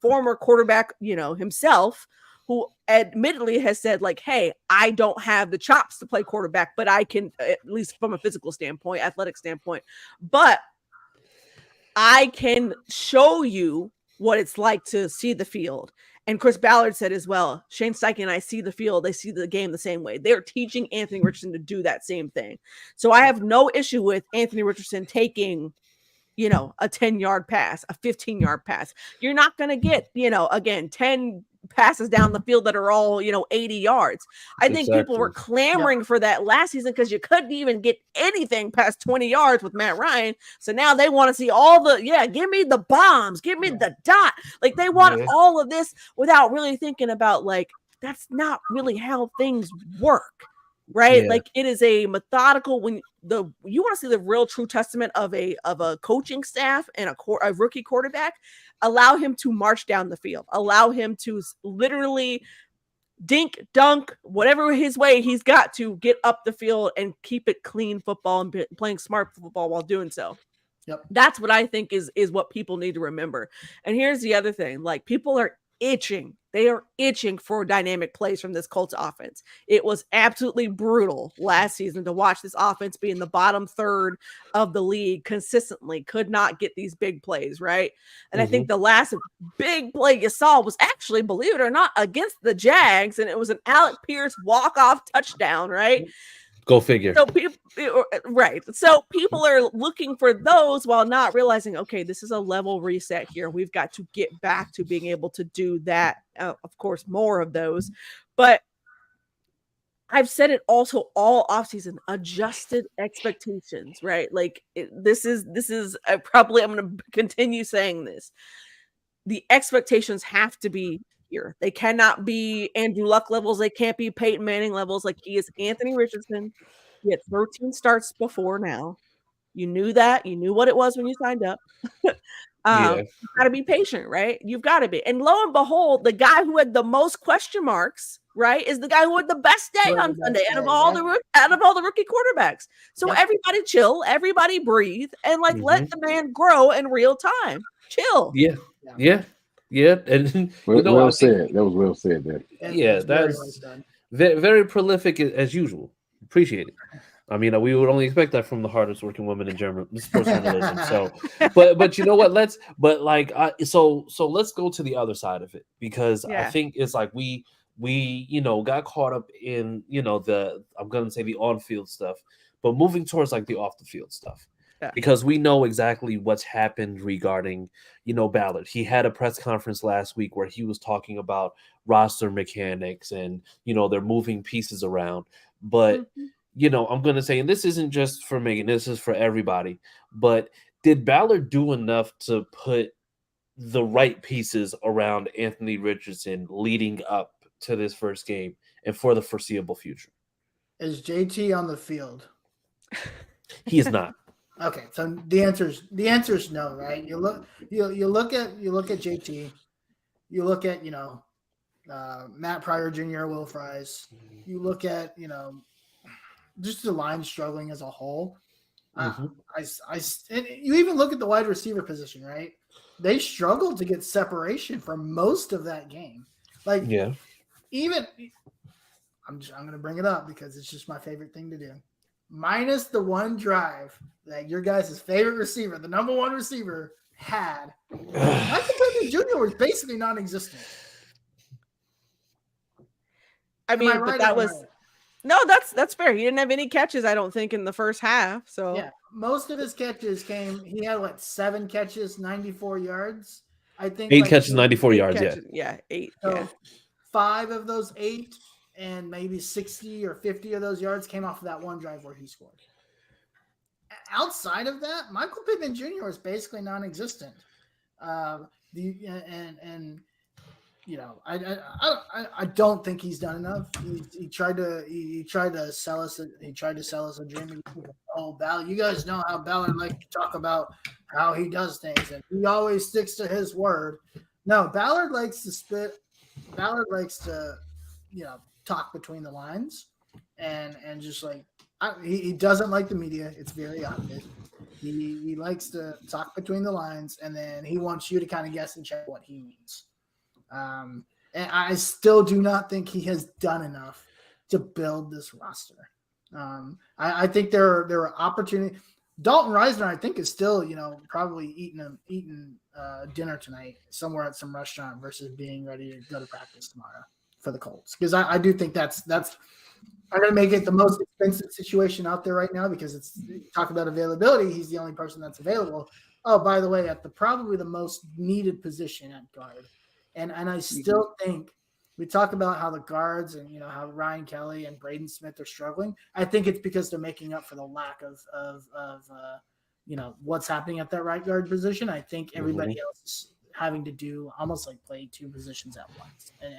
former quarterback, himself, who admittedly has said, like, hey, I don't have the chops to play quarterback, but I can, at least from a physical standpoint, athletic standpoint, but I can show you what it's like to see the field. And Chris Ballard said as well, Shane Steichen and I see the field. They see the game the same way. They're teaching Anthony Richardson to do that same thing. So I have no issue with Anthony Richardson taking, a 10-yard pass, a 15-yard pass. You're not going to get, again, 10 passes down the field that are all 80 yards. I think people were clamoring for that last season because you couldn't even get anything past 20 yards with Matt Ryan. So now they want to see all the give me the bombs, give me the dot. Like, they want all of this without really thinking about, like, that's not really how things work, right? Like, it is a methodical, when you want to see the real true testament of a coaching staff and a rookie quarterback. Allow him to march down the field. Allow him to literally dink, dunk, whatever his way he's got to get up the field and keep it clean football and playing smart football while doing so. Yep. That's what I think is what people need to remember. And here's the other thing. Like, people are itching. They are itching for dynamic plays from this Colts offense. It was absolutely brutal last season to watch this offense be in the bottom third of the league consistently, could not get these big plays, right? And I think the last big play you saw was actually, believe it or not, against the Jags, and it was an Alec Pierce walk-off touchdown, right? Go figure. So people are looking for those while not realizing, okay, this is a level reset here. We've got to get back to being able to do that. Of course, more of those. But I've said it also all offseason, adjusted expectations, right? Like, this is probably, I'm going to continue saying this. The expectations have to be here. They cannot be Andrew Luck levels. They can't be Peyton Manning levels. Like, he is Anthony Richardson. He had 13 starts before now. You knew that. You knew what it was when you signed up. You've got to be patient, right? You've got to be. And lo and behold, the guy who had the most question marks, right, is the guy who had the best day on Sunday out of all the rookie quarterbacks. So everybody chill, everybody breathe, and let the man grow in real time. Chill. Yeah, and well said. That was well said. That's very, very prolific as usual. Appreciate it. I mean, we would only expect that from the hardest working woman in sports journalism. So, but you know what? Let's go to the other side of it, because I think it's like we got caught up in I'm gonna say the on field stuff, but moving towards like the off the field stuff. Yeah. Because we know exactly what's happened regarding, Ballard. He had a press conference last week where he was talking about roster mechanics and, they're moving pieces around. But, I'm going to say, and this isn't just for Meghan, this is for everybody, but did Ballard do enough to put the right pieces around Anthony Richardson leading up to this first game and for the foreseeable future? Is JT on the field? He is not. Okay, so the answer is no, right? You look at JT, you look at Matt Pryor Jr., Will Fries, you look at just the line struggling as a whole. And you even look at the wide receiver position, right? They struggled to get separation for most of that game. Like, even I'm going to bring it up because it's just my favorite thing to do. Minus the one drive that your guys' favorite receiver, the number one receiver, had, Michael Pittman Jr. was basically non-existent. I mean, but that was no, that's fair. He didn't have any catches, I don't think, in the first half. So yeah, most of his catches came. He had 7 catches, 94 yards. I think 8 catches, 94 yards. Catches, yeah, 8. So 5 of those 8, and maybe 60 or 50 of those yards came off of that one drive where he scored. Outside of that, Michael Pittman Jr. is basically non-existent. I don't think he's done enough. He tried to sell us a dream. Oh, Ballard, you guys know how Ballard likes to talk about how he does things, and he always sticks to his word. No, Ballard likes to spit. Ballard likes to, talk between the lines, and just he doesn't like the media. It's very obvious. He likes to talk between the lines, and then he wants you to kind of guess and check what he means. And I still do not think he has done enough to build this roster. I think there are opportunities. Dalton Reisner, I think, is still, probably eating dinner tonight somewhere at some restaurant versus being ready to go to practice tomorrow for the Colts. Because I do think that's I'm going to make it the most expensive situation out there right now, because talk about availability. He's the only person that's available. Oh, by the way, at probably the most needed position at guard. And I still think we talk about how the guards and how Ryan Kelly and Braden Smith are struggling. I think it's because they're making up for the lack of what's happening at that right guard position. I think everybody else is having to do almost like play 2 positions at once and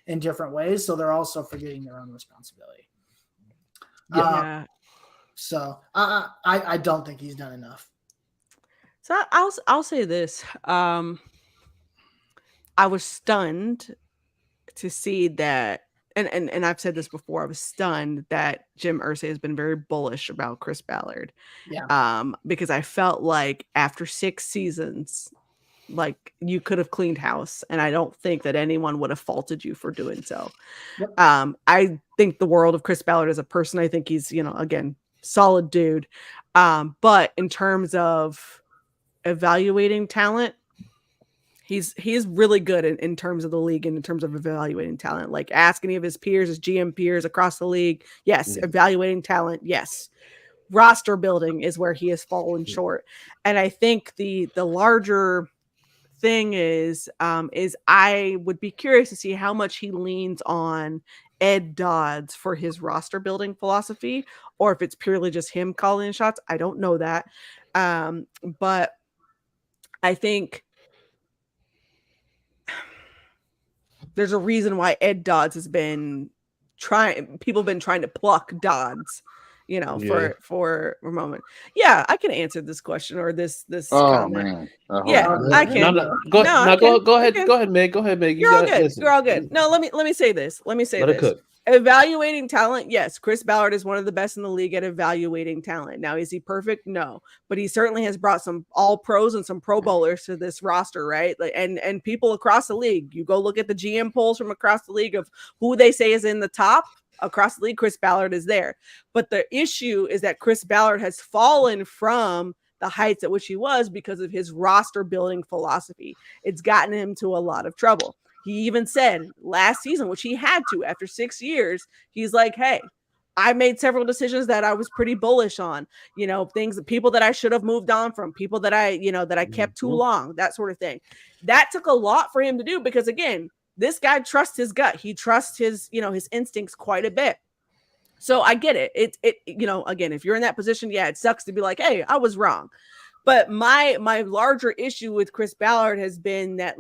in different ways. So they're also forgetting their own responsibility. Yeah. So I don't think he's done enough. So I'll say this. I was stunned to see that, and I've said this before, I was stunned that Jim Irsay has been very bullish about Chris Ballard. Yeah. Because I felt like after 6 seasons, you could have cleaned house, and I don't think that anyone would have faulted you for doing so. Yep. I think the world of Chris Ballard as a person. I think he's, again, solid dude. But in terms of evaluating talent, he's really good in terms of the league and in terms of evaluating talent. Like, ask any of his peers, his GM peers across the league. Yes. Evaluating talent. Yes. Roster building is where he has fallen short. And I think the larger thing is I would be curious to see how much he leans on Ed Dodds for his roster building philosophy, or if it's purely just him calling shots. I don't know that. But I think there's a reason why Ed Dodds has been people have been trying to pluck Dodds, for a moment. Yeah, I can answer this question or this comment. Man. Yeah, I can. Go ahead, Meg. Go ahead, Meg. You're all good. You're all good. No, let me say this. Let it cook. Evaluating talent, yes. Chris Ballard is one of the best in the league at evaluating talent. Now, is he perfect? No, but he certainly has brought some all pros and some pro bowlers to this roster, right? And people across the league. You go look at the GM polls from across the league of who they say is in the top across the league. Chris Ballard is there, but the issue is that Chris Ballard has fallen from the heights at which he was because of his roster building philosophy. It's gotten him to a lot of trouble. He even said last season, which he had to after 6 years, he's like, hey, I made several decisions that I was pretty bullish on, people that I should have moved on from, people that I kept too long, that sort of thing. That took a lot for him to do because, again, this guy trusts his gut. He trusts his instincts quite a bit. So I get it. Again, if you're in that position, yeah, it sucks to be like, hey, I was wrong. But my larger issue with Chris Ballard has been that,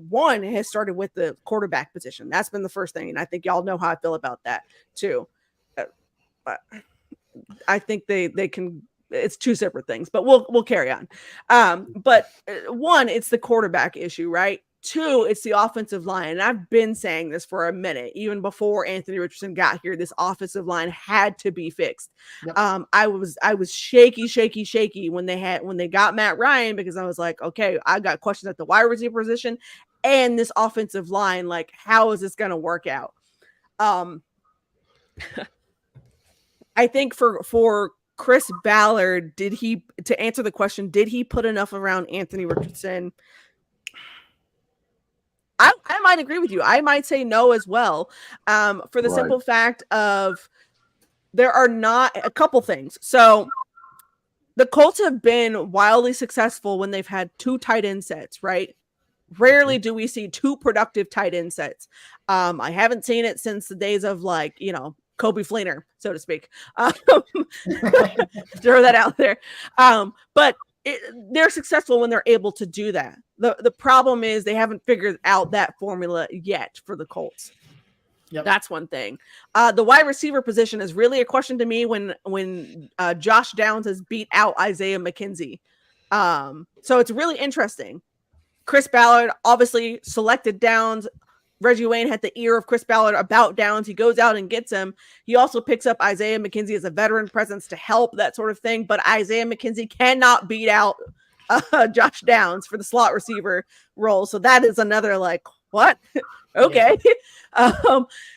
one, it has started with the quarterback position. That's been the first thing. And I think y'all know how I feel about that too. But I think they can it's two separate things, but we'll carry on. But one, it's the quarterback issue, right? Two, it's the offensive line. And I've been saying this for a minute, even before Anthony Richardson got here. This offensive line had to be fixed. Yep. I was shaky when they got Matt Ryan, because I was like, okay, I got questions at the wide receiver position and this offensive line. Like, how is this going to work out? I think for Chris Ballard, to answer the question, did he put enough around Anthony Richardson? I might agree with you. I might say no as well, for the simple fact of there are not a couple things. So the Colts have been wildly successful when they've had two tight end sets, right? Rarely do we see two productive tight end sets. I haven't seen it since the days of Kobe Fleener, so to speak. Throw that out there. But they're successful when they're able to do that. The problem is they haven't figured out that formula yet for the Colts. Yep. That's one thing. The wide receiver position is really a question to me when Josh Downs has beat out Isaiah McKenzie. So it's really interesting. Chris Ballard obviously selected Downs. Reggie Wayne had the ear of Chris Ballard about Downs. He goes out and gets him. He also picks up Isaiah McKenzie as a veteran presence to help, that sort of thing. But Isaiah McKenzie cannot beat out Josh Downs for the slot receiver role. So that is another what? Okay.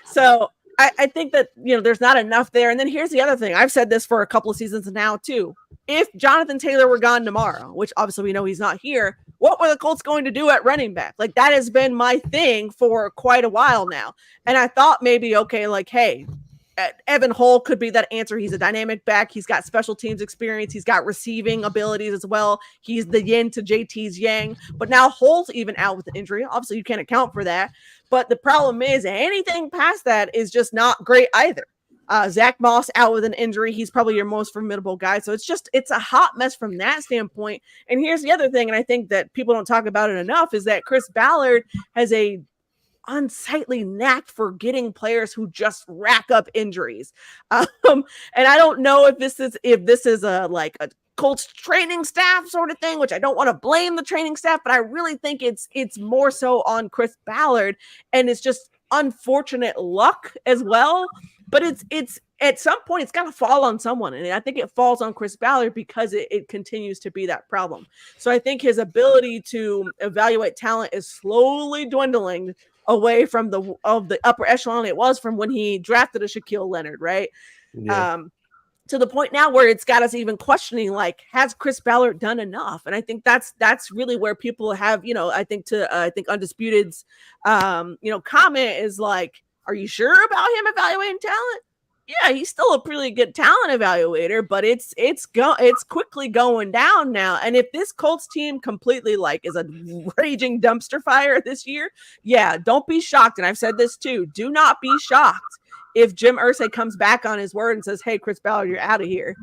So I think that, there's not enough there. And then here's the other thing. I've said this for a couple of seasons now too. If Jonathan Taylor were gone tomorrow, which obviously we know he's not here, what were the Colts going to do at running back? That has been my thing for quite a while now. And I thought maybe, okay, hey, Evan Hull could be that answer. He's a dynamic back. He's got special teams experience. He's got receiving abilities as well. He's the yin to JT's yang. But now Hull's even out with the injury. Obviously, you can't account for that. But the problem is anything past that is just not great either. Zach Moss out with an injury. He's probably your most formidable guy. So it's a hot mess from that standpoint. And here's the other thing, and I think that people don't talk about it enough, is that Chris Ballard has a unsightly knack for getting players who just rack up injuries. And I don't know if this is a Colts training staff sort of thing, which I don't want to blame the training staff, but I really think it's more so on Chris Ballard, and it's just unfortunate luck as well. But it's at some point it's got to fall on someone, and I think it falls on Chris Ballard because it continues to be that problem. So I think his ability to evaluate talent is slowly dwindling away from the upper echelon it was from when he drafted a Shaquille Leonard, right? Yeah. To the point now where it's got us even questioning, has Chris Ballard done enough? And I think that's really where people have, I think Undisputed's, comment is are you sure about him evaluating talent? Yeah, he's still a pretty good talent evaluator, but it's quickly going down now. And if this Colts team completely is a raging dumpster fire this year, yeah, don't be shocked. And I've said this too. Do not be shocked if Jim Irsay comes back on his word and says, "Hey, Chris Ballard, you're out of here."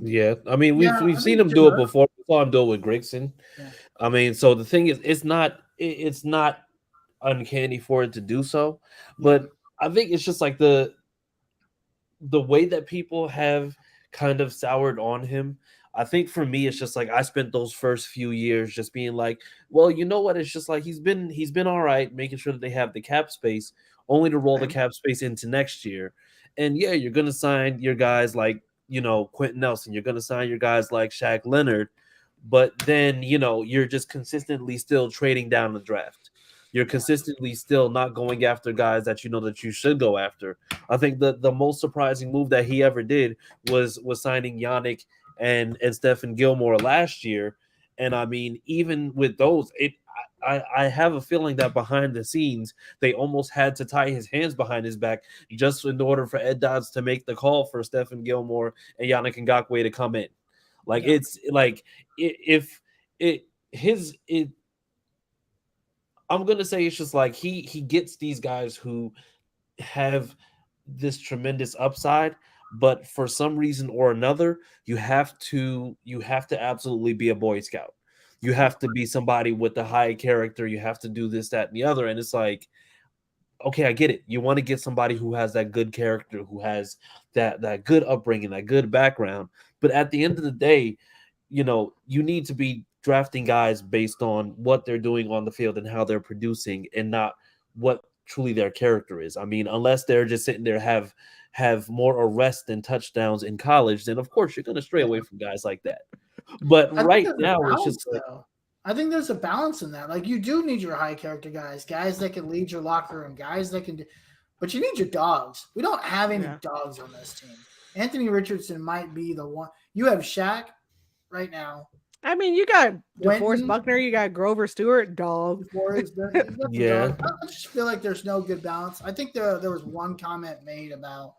Yeah, I mean we've seen him do it before. We saw him do it with Grigson. Yeah. I mean, so the thing is, it's not uncanny for it to do so, but I think it's just the way that people have kind of soured on him. I think for me, it's just I spent those first few years just being well, you know what? It's just he's been all right, making sure that they have the cap space, only to roll the cap space into next year. And yeah, you're going to sign your guys Quentin Nelson. You're going to sign your guys like Shaq Leonard. But then, you're just consistently still trading down the draft. You're consistently still not going after guys that that you should go after. I think the most surprising move that he ever did was signing Yannick and Stephen Gilmore last year. And I mean, even with those, I have a feeling that behind the scenes, they almost had to tie his hands behind his back just in order for Ed Dodds to make the call for Stephen Gilmore and Yannick Ngakoue to come in. I'm gonna say it's just he gets these guys who have this tremendous upside, but for some reason or another, you have to absolutely be a Boy Scout. You have to be somebody with the high character. You have to do this, that, and the other. And it's okay, I get it. You want to get somebody who has that good character, who has that good upbringing, that good background. But at the end of the day, you know, you need to be drafting guys based on what they're doing on the field and how they're producing, and not what truly their character is. I mean, unless they're just sitting there have more arrests than touchdowns in college, then of course you're going to stray away from guys like that. But right now, it's just like, I think there's a balance in that. Like, you do need your high character guys that can lead your locker room, guys that can do, but you need your dogs. We don't have any dogs on this team. Anthony Richardson might be the one. You have Shaq right now. I mean, you got DeForest Buckner, you got Grover Stewart, dog. Yeah. I just feel like there's no good balance. I think there was one comment made about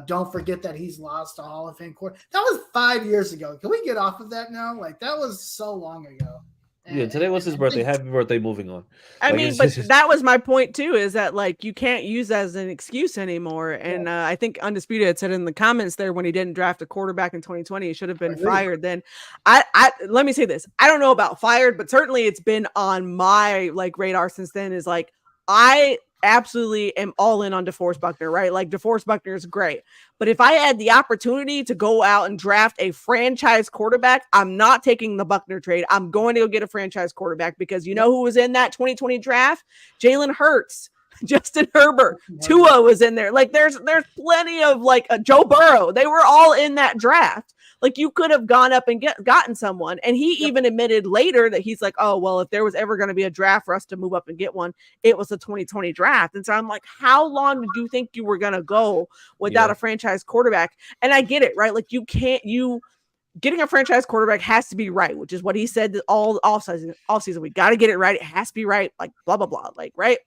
don't forget that he's lost a Hall of Fame court. That was 5 years ago. Can we get off of that now? Like, that was so long ago. Yeah, today was his birthday. Happy birthday, moving on. I mean, but that was my point too, is that like you can't use that as an excuse anymore. And I think Undisputed had said in the comments there, when he didn't draft a quarterback in 2020, he should have been fired. Then I let me say this. I don't know about fired, but certainly it's been on my like radar since then, is like, I absolutely am all in on DeForest Buckner, right? Like, DeForest Buckner is great. But if I had the opportunity to go out and draft a franchise quarterback, I'm not taking the Buckner trade. I'm going to go get a franchise quarterback, because you know who was in that 2020 draft? Jalen Hurts, Justin Herbert, Tua was in there. Like, there's plenty of like Joe Burrow. They were all in that draft. Like, you could have gone up and gotten someone. And he even admitted later that he's like, oh, well, if there was ever going to be a draft for us to move up and get one, it was the 2020 draft. And so I'm like, how long did you think you were going to go without a franchise quarterback? And I get it, right? Like, getting a franchise quarterback has to be right, which is what he said all season. We got to get it right. It has to be right. Like, blah, blah, blah. Like, right.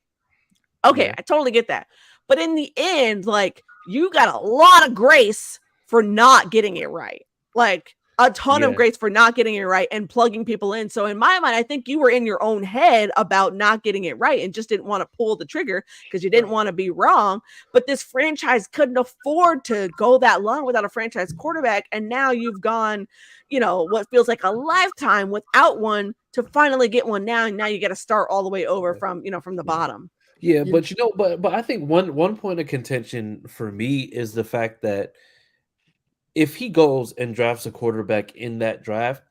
Okay. I totally get that. But in the end, like, you got a lot of grace for not getting it right. Like, a ton of grace for not getting it right and plugging people in. So in my mind, I think you were in your own head about not getting it right and just didn't want to pull the trigger because you didn't want to be wrong. But this franchise couldn't afford to go that long without a franchise quarterback. And now you've gone, you know, what feels like a lifetime without one to finally get one now. And now you got to start all the way over from, you know, from the bottom. Yeah, but you know, but I think one point of contention for me is the fact that if he goes and drafts a quarterback in that draft,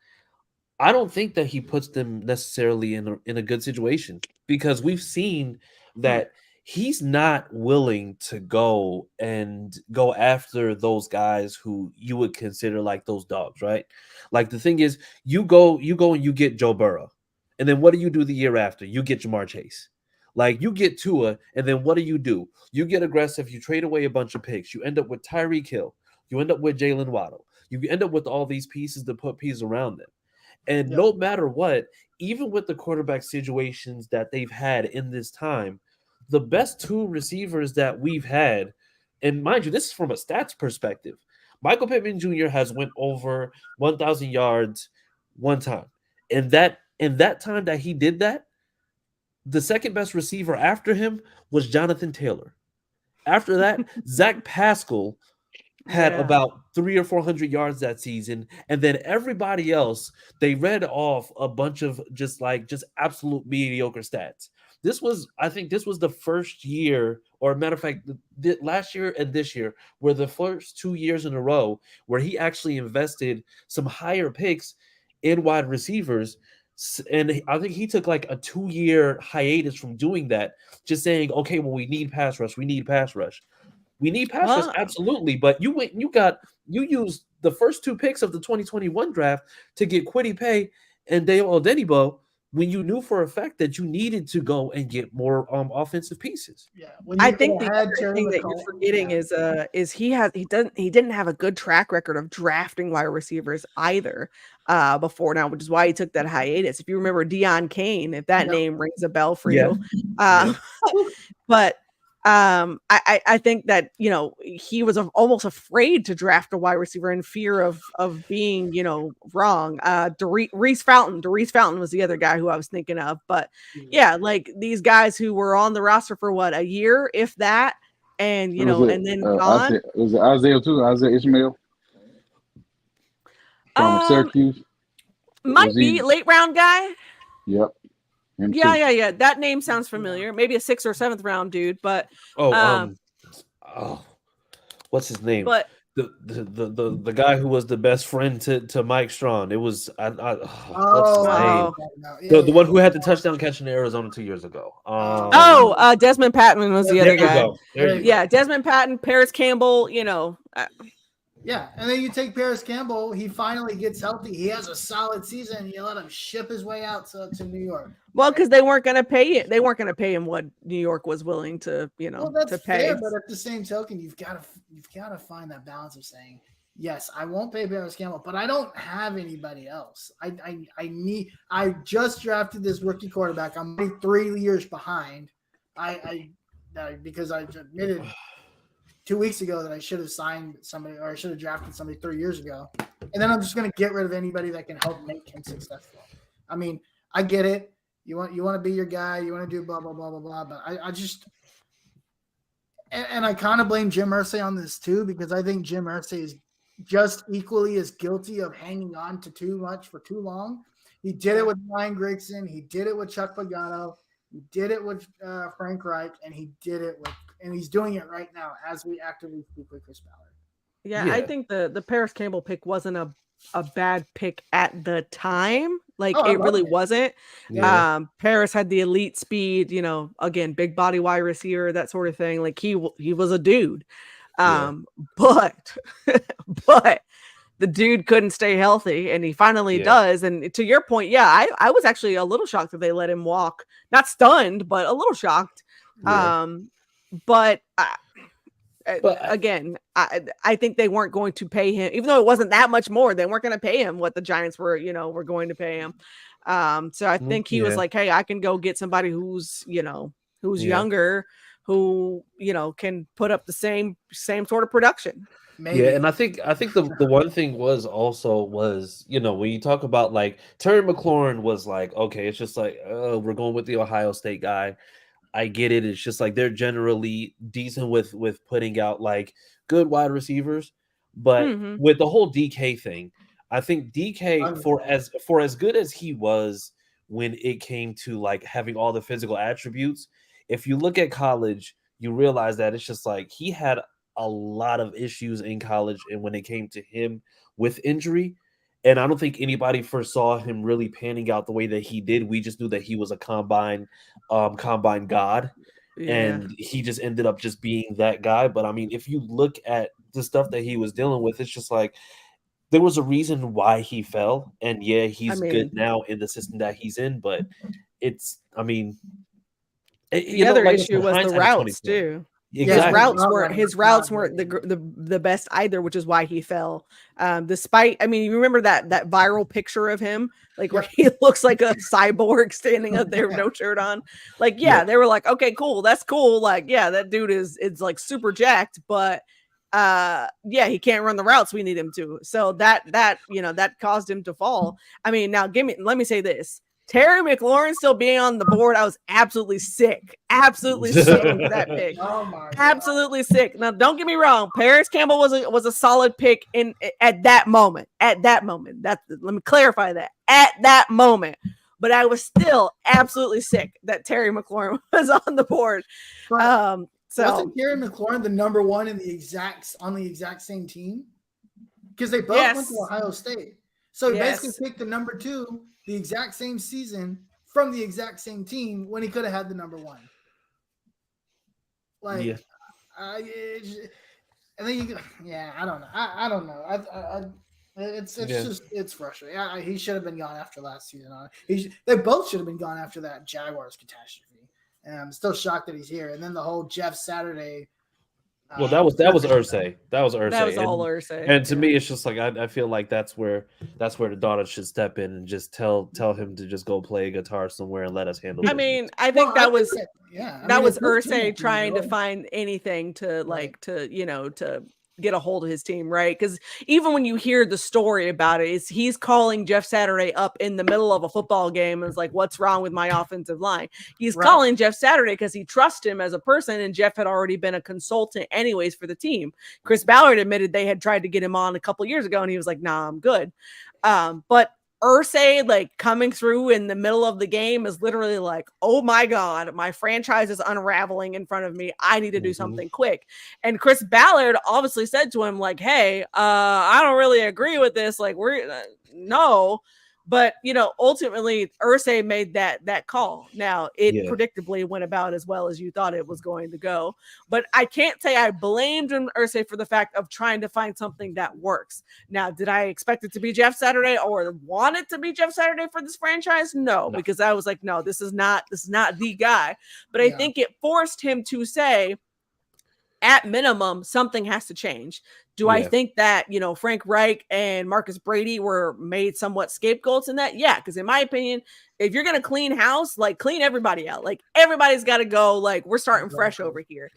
I don't think that he puts them necessarily in a good situation, because we've seen that he's not willing to go after those guys who you would consider like those dogs, right? Like, the thing is, you go and you get Joe Burrow, and then what do you do the year after? You get Jamar Chase. Like, you get Tua, and then what do? You get aggressive. You trade away a bunch of picks. You end up with Tyreek Hill. You end up with Jalen Waddle. You end up with all these pieces to put pieces around them. And no matter what, even with the quarterback situations that they've had in this time, the best two receivers that we've had, and mind you, this is from a stats perspective, Michael Pittman Jr. has went over 1,000 yards one time. And that time that he did that, the second best receiver after him was Jonathan Taylor. After that, Zach Pascal had about 300 or 400 yards that season, and then everybody else, they read off a bunch of just absolute mediocre stats. I think this was the first year, or matter of fact, last year and this year were the first 2 years in a row where he actually invested some higher picks in wide receivers. And I think he took like a 2-year hiatus from doing that, just saying, okay, well, we need pass rush. We need pass rush, absolutely. But you used the first 2 picks of the 2021 draft to get Kwity Paye and Dale Odenigbo when you knew for a fact that you needed to go and get more offensive pieces. Yeah, I think the other thing that you're forgetting is he didn't have a good track record of drafting wide receivers either before now, which is why he took that hiatus. If you remember Deion Kane, if that name rings a bell for you, but I think that, you know, he was almost afraid to draft a wide receiver in fear of being, you know, wrong. Darius Fountain was the other guy who I was thinking of. But yeah, like these guys who were on the roster for what, a year, if that, and you know, and then gone. Was it Isaiah too? Isaiah Ishmael from Syracuse? Might be late round guy. Yep. Yeah. That name sounds familiar. Maybe a 6th or 7th round dude, but what's his name? But the guy who was the best friend to Mike Strachan. It was what's his wow. name? The one who had the touchdown catch in Arizona 2 years ago. Desmond Patton was the other guy. There you go. Yeah, Desmond Patton, Paris Campbell. Yeah, and then you take Paris Campbell. He finally gets healthy. He has a solid season. You let him ship his way out to New York. Well, because they weren't going to pay it. They weren't going to pay him what New York was willing to, Well, that's to pay. fair, but at the same token, you've got to find that balance of saying, yes, I won't pay Paris Campbell, but I don't have anybody else. I just drafted this rookie quarterback. I'm 3 years behind. Because I admitted 2 weeks ago that I should have signed somebody, or I should have drafted somebody 3 years ago. And then I'm just going to get rid of anybody that can help make him successful. I mean, I get it. You want to be your guy. You want to do blah, blah, blah, blah, blah. But I just – and I kind of blame Jim Irsay on this too, because I think Jim Irsay is just equally as guilty of hanging on to too much for too long. He did it with Ryan Grigson. He did it with Chuck Pagano. He did it with Frank Reich, and he did it with – and he's doing it right now as we actively speak with Chris Ballard. Yeah, I think the Paris Campbell pick wasn't a bad pick at the time. It really wasn't. Yeah. Paris had the elite speed, again, big body wide receiver, that sort of thing. Like he was a dude. But the dude couldn't stay healthy, and he finally does. And to your point, I was actually a little shocked that they let him walk. Not stunned, but a little shocked. Yeah. But again, I think they weren't going to pay him, even though it wasn't that much more. They weren't going to pay him what the Giants were going to pay him. So I think he was like, hey, I can go get somebody who's younger, who can put up the same sort of production. Maybe. Yeah, and I think the one thing was when you talk about like Terry McLaurin was like, okay, it's just like we're going with the Ohio State guy. I get it. It's just like they're generally decent with putting out like good wide receivers, but with the whole DK thing, I think DK for as good as he was when it came to like having all the physical attributes, if you look at college, you realize that it's just like he had a lot of issues in college, and when it came to him with injury. And I don't think anybody foresaw him really panning out the way that he did. We just knew that he was a combine god, and he just ended up just being that guy. But I mean, if you look at the stuff that he was dealing with, it's just like there was a reason why he fell. And he's good now in the system that he's in. But it's, the other issue was the routes too. Exactly. His routes weren't the best either, which is why he fell. Despite, you remember that viral picture of him, like where he looks like a cyborg standing up there with no shirt on. They were like, okay, cool, that's cool. That dude is like super jacked, but he can't run the routes we need him to. So that caused him to fall. Now let me say this. Terry McLaurin still being on the board, I was absolutely sick. Absolutely sick with that pick. Oh my God. Absolutely sick. Now, don't get me wrong. Paris Campbell was a solid pick at that moment. At that moment. Let me clarify that. At that moment. But I was still absolutely sick that Terry McLaurin was on the board. Wasn't Terry McLaurin the number one on the exact same team? Because they both went to Ohio State. So he basically picked the number two the exact same season from the exact same team when he could have had the number one. I don't know. I don't know. It's frustrating. He should have been gone after last season. They both should have been gone after that Jaguars catastrophe. And I'm still shocked that he's here. And then the whole Jeff Saturday. Well, that was Irsay. That was Irsay. That was all Irsay. And to me, it's just like I feel like that's where the daughter should step in and just tell him to just go play guitar somewhere and let us handle it. I think that was Irsay team, trying to find anything to to get a hold of his team, right? Because even when you hear the story about it, he's calling Jeff Saturday up in the middle of a football game and is like, what's wrong with my offensive line? He's calling Jeff Saturday because he trusts him as a person, and Jeff had already been a consultant anyways for the team. Chris Ballard admitted they had tried to get him on a couple years ago, and he was like, nah, I'm good. But Irsay like coming through in the middle of the game is literally like, oh my God, my franchise is unraveling in front of me. I need to do something quick. And Chris Ballard obviously said to him like, hey, I don't really agree with this. Like no. But, ultimately, Irsay made that call. Now, it predictably went about as well as you thought it was going to go. But I can't say I blamed Irsay for the fact of trying to find something that works. Now, did I expect it to be Jeff Saturday or want it to be Jeff Saturday for this franchise? No, because I was like, no, this is not the guy. But I think it forced him to say, at minimum, something has to change. Do I think that, Frank Reich and Marcus Brady were made somewhat scapegoats in that? Yeah, because in my opinion, if you're going to clean house, like clean everybody out. Like everybody's got to go. Like we're starting fresh over here.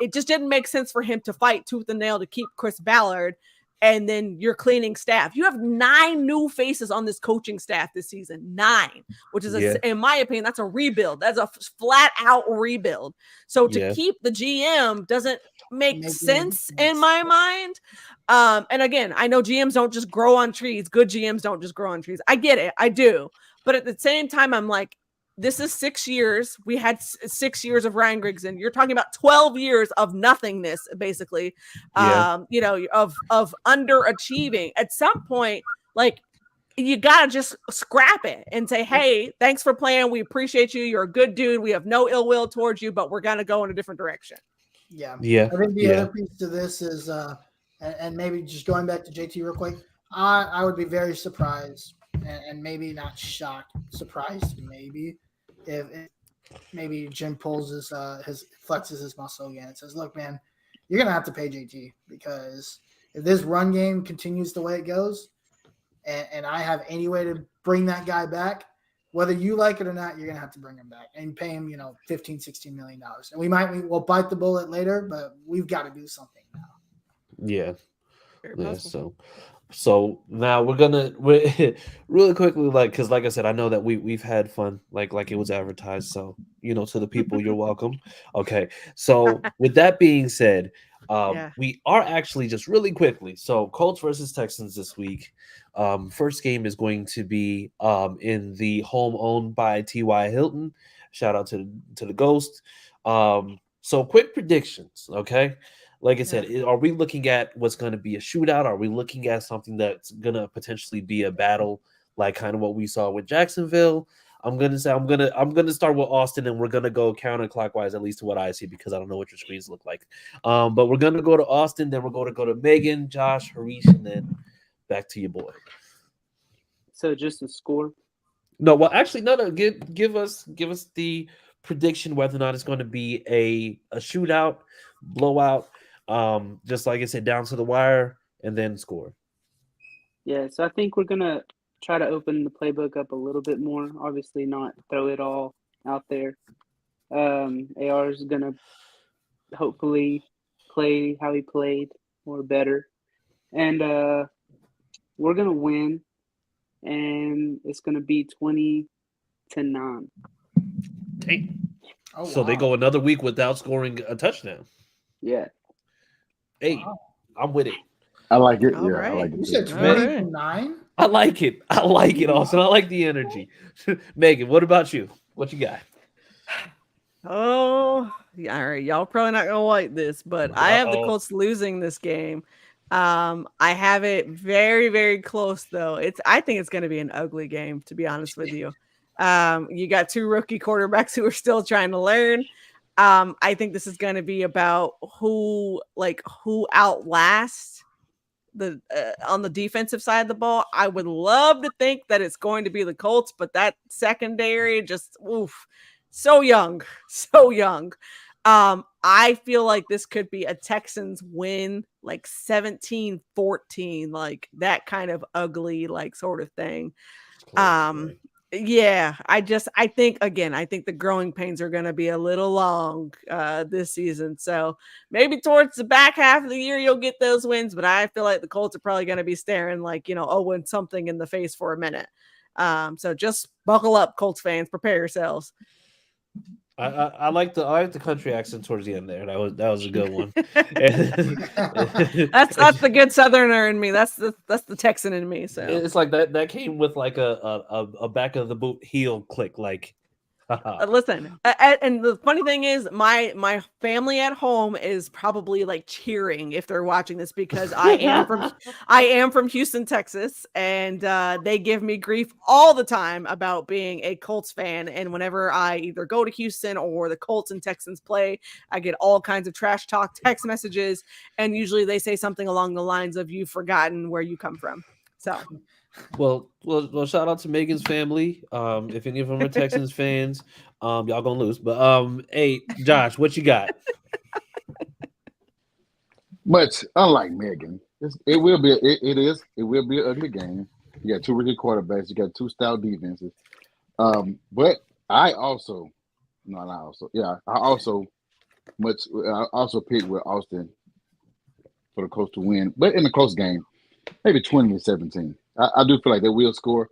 It just didn't make sense for him to fight tooth and nail to keep Chris Ballard. And then you're cleaning staff. You have 9 new faces on this coaching staff this season. 9, which is, in my opinion, that's a rebuild. That's a flat out rebuild. So to keep the GM doesn't make sense in my mind. And again, I know GMs don't just grow on trees. Good GMs don't just grow on trees. I get it. I do. But at the same time, I'm like, this is 6 years. We had 6 years of Ryan Grigson. You're talking about 12 years of nothingness, basically, of underachieving. At some point, like, you got to just scrap it and say, hey, thanks for playing. We appreciate you. You're a good dude. We have no ill will towards you, but we're going to go in a different direction. Yeah. I think the other piece to this is, and maybe just going back to JT real quick, I would be very surprised and maybe not shocked, surprised maybe, if maybe Jim pulls his flexes his muscle again and says, look, man, you're going to have to pay JT, because if this run game continues the way it goes and I have any way to bring that guy back, whether you like it or not, you're going to have to bring him back and pay him, $15-16 million. And we'll bite the bullet later, but we've got to do something now. Yeah. So now we're really quickly, because like I said, I know that we've had fun, like it was advertised. So, to the people, you're welcome. Okay. So with that being said, we are actually just really quickly. So Colts versus Texans this week. First game is going to be in the home owned by T.Y. Hilton. Shout out to the Ghost. So quick predictions. Okay. Like I said, are we looking at what's going to be a shootout? Are we looking at something that's going to potentially be a battle, like kind of what we saw with Jacksonville? I'm going to say I'm going to start with Austin, and we're going to go counterclockwise, at least to what I see, because I don't know what your screens look like. But we're going to go to Austin, then we're going to go to Megan, Josh, Harish, and then back to your boy. So just the score? No, well, actually, no. Give us the prediction whether or not it's going to be a shootout, blowout. Just like I said, down to the wire, and then score. Yeah, so I think we're gonna try to open the playbook up a little bit more. Obviously, not throw it all out there. AR is gonna hopefully play how he played or better, and we're gonna win, and it's gonna be 20-9. Dang. Oh, so wow. They go another week without scoring a touchdown. Yeah. Hey, wow. I'm with it. I like it. All right. I like it. You said 20-9? I like it. Austin. I like the energy. Megan, what about you? What you got? Oh, yeah, all right. Y'all probably not gonna like this, but I have the Colts losing this game. I have it very, very close though. I think it's gonna be an ugly game, to be honest with you. You got 2 rookie quarterbacks who are still trying to learn. I think this is going to be about who outlasts the on the defensive side of the ball. I would love to think that it's going to be the Colts, but that secondary just so young. I feel like this could be a Texans win, like 17-14, like that kind of ugly, like sort of thing. Yeah, I think the growing pains are going to be a little long this season. So maybe towards the back half of the year, you'll get those wins. But I feel like the Colts are probably going to be staring like, and something in the face for a minute. So just buckle up, Colts fans. Prepare yourselves. I like the country accent towards the end there. That was a good one. That's the good Southerner in me. That's the Texan in me. So it's like that came with like a back of the boot heel click. Like, listen, and the funny thing is, my family at home is probably like cheering if they're watching this because I am from Houston, Texas, and they give me grief all the time about being a Colts fan. And whenever I either go to Houston or the Colts and Texans play, I get all kinds of trash talk text messages, and usually they say something along the lines of "You've forgotten where you come from." So. well, shout out to Megan's family. If any of them are Texans fans, y'all gonna lose. But hey, Josh, what you got? But unlike Megan, it will be an ugly game. You got two rookie quarterbacks. You got two stout defenses. But I also picked with Austin for the Colts to win, but in a close game, maybe 20-17. I do feel like they will score,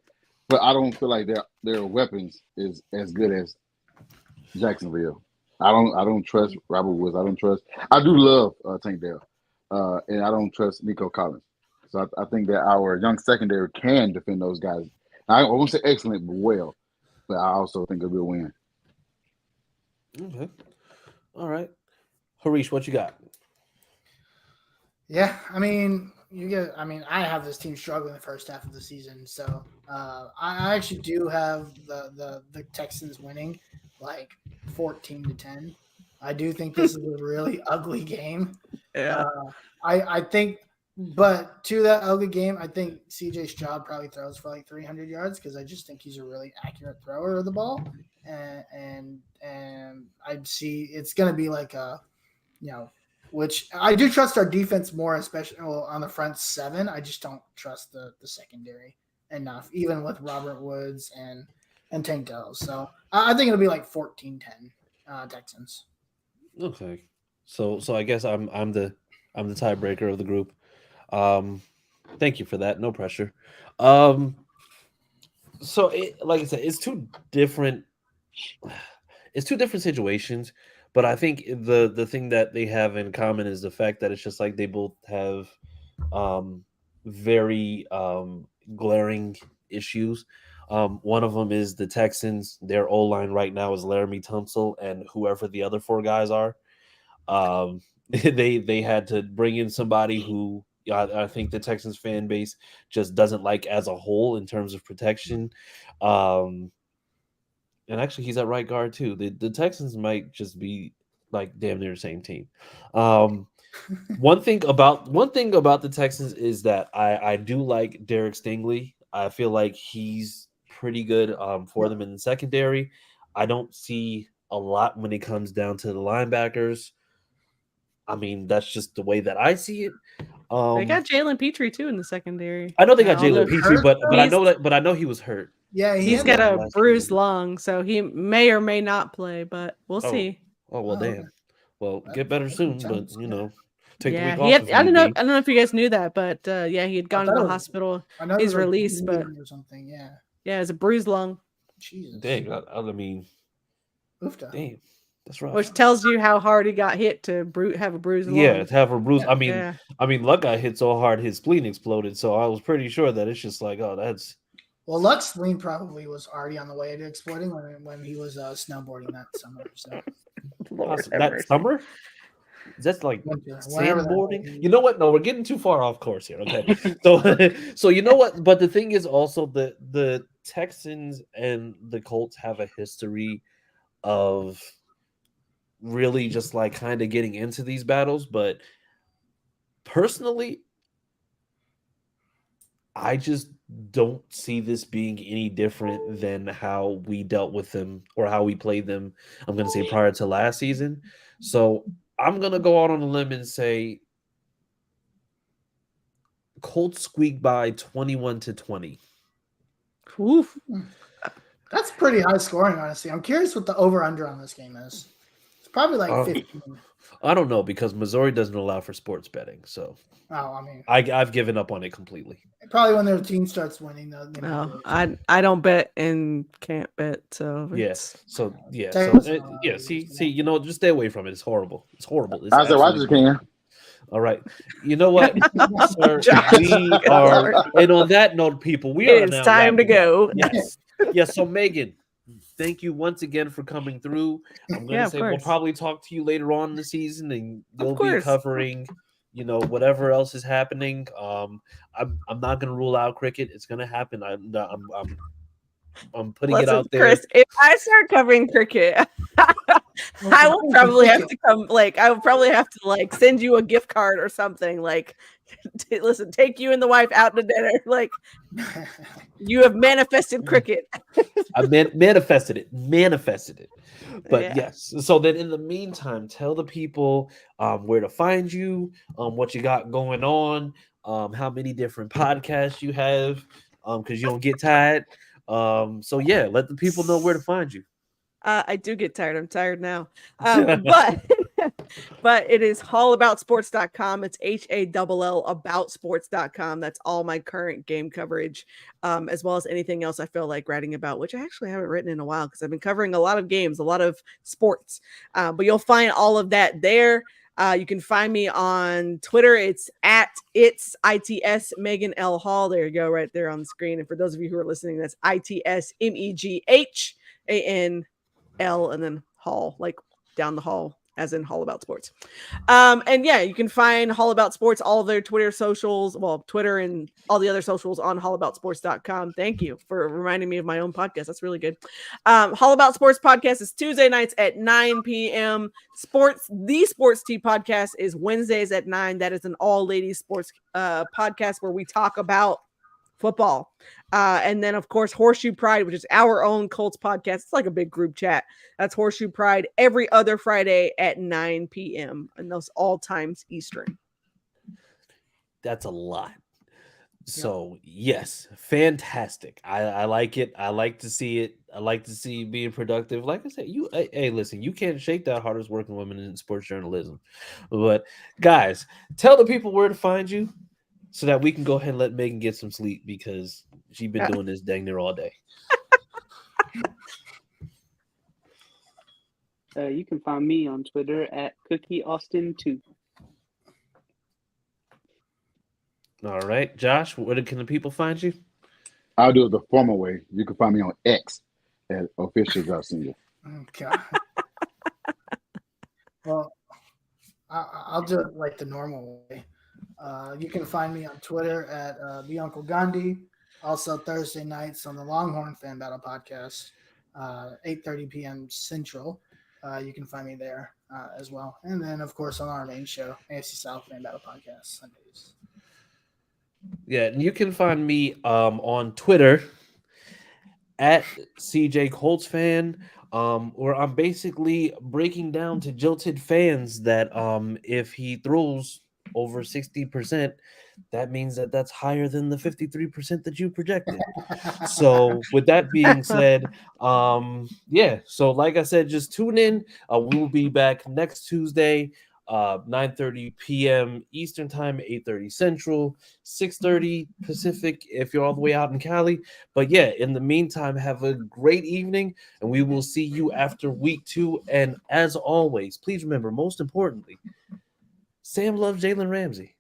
but I don't feel like their weapons is as good as Jacksonville. I don't trust Robert Woods. I do love Tank Dell, and I don't trust Nico Collins. So I think that our young secondary can defend those guys. I won't say excellent, but well. But I also think it will win. Okay, all right, Harish, what you got? Yeah, I mean, I have this team struggling the first half of the season, so I actually do have the Texans winning like 14-10. I do think this is a really ugly game. Yeah. I think, but to that ugly game, I think CJ Stroud probably throws for like 300 yards because I just think he's a really accurate thrower of the ball, and I'd see it's going to be like a, which I do trust our defense more, especially on the front seven. I just don't trust the secondary enough, even with Robert Woods and Tank Dell. So I think it'll be like 14-10 Texans. Okay, so I guess I'm the tiebreaker of the group. Thank you for that. No pressure. So like I said, it's two different situations. But I think the thing that they have in common is the fact that it's just like they both have very glaring issues. One of them is the Texans. Their O-line right now is Laramie Tunsil and whoever the other four guys are. They had to bring in somebody who I think the Texans fan base just doesn't like as a whole in terms of protection. And actually, he's at right guard too. The Texans might just be like damn near the same team. One thing about the Texans is that I do like Derek Stingley. I feel like he's pretty good for them in the secondary. I don't see a lot when it comes down to the linebackers. I mean, that's just the way that I see it. They got Jalen Petrie too in the secondary. I know they got Jalen Petrie, but I know he was hurt. Yeah, he's got a bruised lung, so he may or may not play, but we'll see. Oh well, damn. Well, get better soon, but take the week off. I don't know if you guys knew that, but he had gone to the hospital. He's released, but or something. Yeah, it's a bruised lung. Jesus. Dang, I mean, damn, that's right. Which tells you how hard he got hit to have a bruised lung. Yeah, to have a bruise. Yeah. I mean, Luck got hit so hard his spleen exploded. So I was pretty sure that it's just like, oh, that's. Well, Luck's spleen probably was already on the way to exploding when he was snowboarding that summer. So that summer? That's like sandboarding. You know what? No, we're getting too far off course here. Okay, so you know what? But the thing is also the Texans and the Colts have a history of really just like kind of getting into these battles. But personally, I just don't see this being any different than how we dealt with them or how we played them. I'm going to say prior to last season. So I'm going to go out on a limb and say Colts squeak by 21-20. Oof. That's pretty high scoring, honestly. I'm curious what the over-under on this game is. It's Probably like 15. I don't know because Missouri doesn't allow for sports betting, so I mean, I've given up on it completely. probably when their team starts winning, though. No, I don't bet and can't bet. So Yes. So yeah. Texas So and yeah. See. Just stay away from it. It's horrible. It's horrible. It's I said, watch absolutely this, Ken. all right. You know what, sir? Josh, We are. And on that note, people, we are it's now time to wrapping up. go. Yes. Yes. So Megan, thank you once again for coming through. I'm Yeah, gonna of say we'll course. probably talk to you later on in the season, and you'll be course. covering, whatever else is happening. I'm not gonna rule out cricket. It's gonna happen. I'm putting it Listen, out there. Chris, if I start covering cricket, I will probably have to come. Like, I would probably have to send you a gift card or something. Like, listen, take you and the wife out to dinner. Like, you have manifested cricket. I manifested it. But Yeah. yes. So then in the meantime, tell the people where to find you, what you got going on, how many different podcasts you have, because you don't get tired. So yeah, let the people know where to find you. I do get tired. I'm tired now. But it is hallaboutsports.com. It's HALL aboutsports.com. That's all my current game coverage, as well as anything else I feel like writing about, which I actually haven't written in a while because I've been covering a lot of games, a lot of sports. But you'll find all of that there. You can find me on Twitter. It's its Meghan L Hall. There you go, right there on the screen. And for those of you who are listening, that's ITSMEGHANL and then Hall, like down the hall, as in Hall About Sports. And yeah, you can find Hall About Sports, all of their Twitter socials, Twitter and all the other socials on hallaboutsports.com. Thank you for reminding me of my own podcast. That's really good. Hall About Sports podcast is Tuesday nights at 9 p.m. The Sports Tea podcast is Wednesdays at 9. That is an all ladies sports podcast where we talk about football. And then, of course, Horseshoe Pride, which is our own Colts podcast. It's like a big group chat. That's Horseshoe Pride every other Friday at 9 p.m. And those all times Eastern. That's a lot. So, yes, fantastic. I like it. I like to see it. I like to see you being productive. Like I said, hey, listen, you can't shake that hardest working woman in sports journalism. But, guys, tell the people where to find you, so that we can go ahead and let Megan get some sleep because she's been doing this dang near all day. You can find me on Twitter at CookieAustin2. All right, Josh, where can the people find you? I'll do it the formal way. You can find me on X at official.senior. Okay. Well, I'll do it like the normal way. You can find me on Twitter at the Uncle Gandhi. Also Thursday nights on the Longhorn Fan Battle podcast, 8:30 p.m. Central. You can find me there as well. And then, of course, on our main show, AFC South Fan Battle podcast Sundays. Yeah, and you can find me on Twitter at CJ Colts fan, where I'm basically breaking down to jilted fans that if he throws over 60%, that means that's higher than the 53% that you projected. So with that being said, yeah, so like I said, just tune in. We'll be back next Tuesday, 9:30 p.m. Eastern time, 8:30 Central, 6:30 Pacific if you're all the way out in Cali. But yeah, in the meantime, have a great evening, and we will see you after week 2. And as always, please remember, most importantly, Sam loves Jalen Ramsey.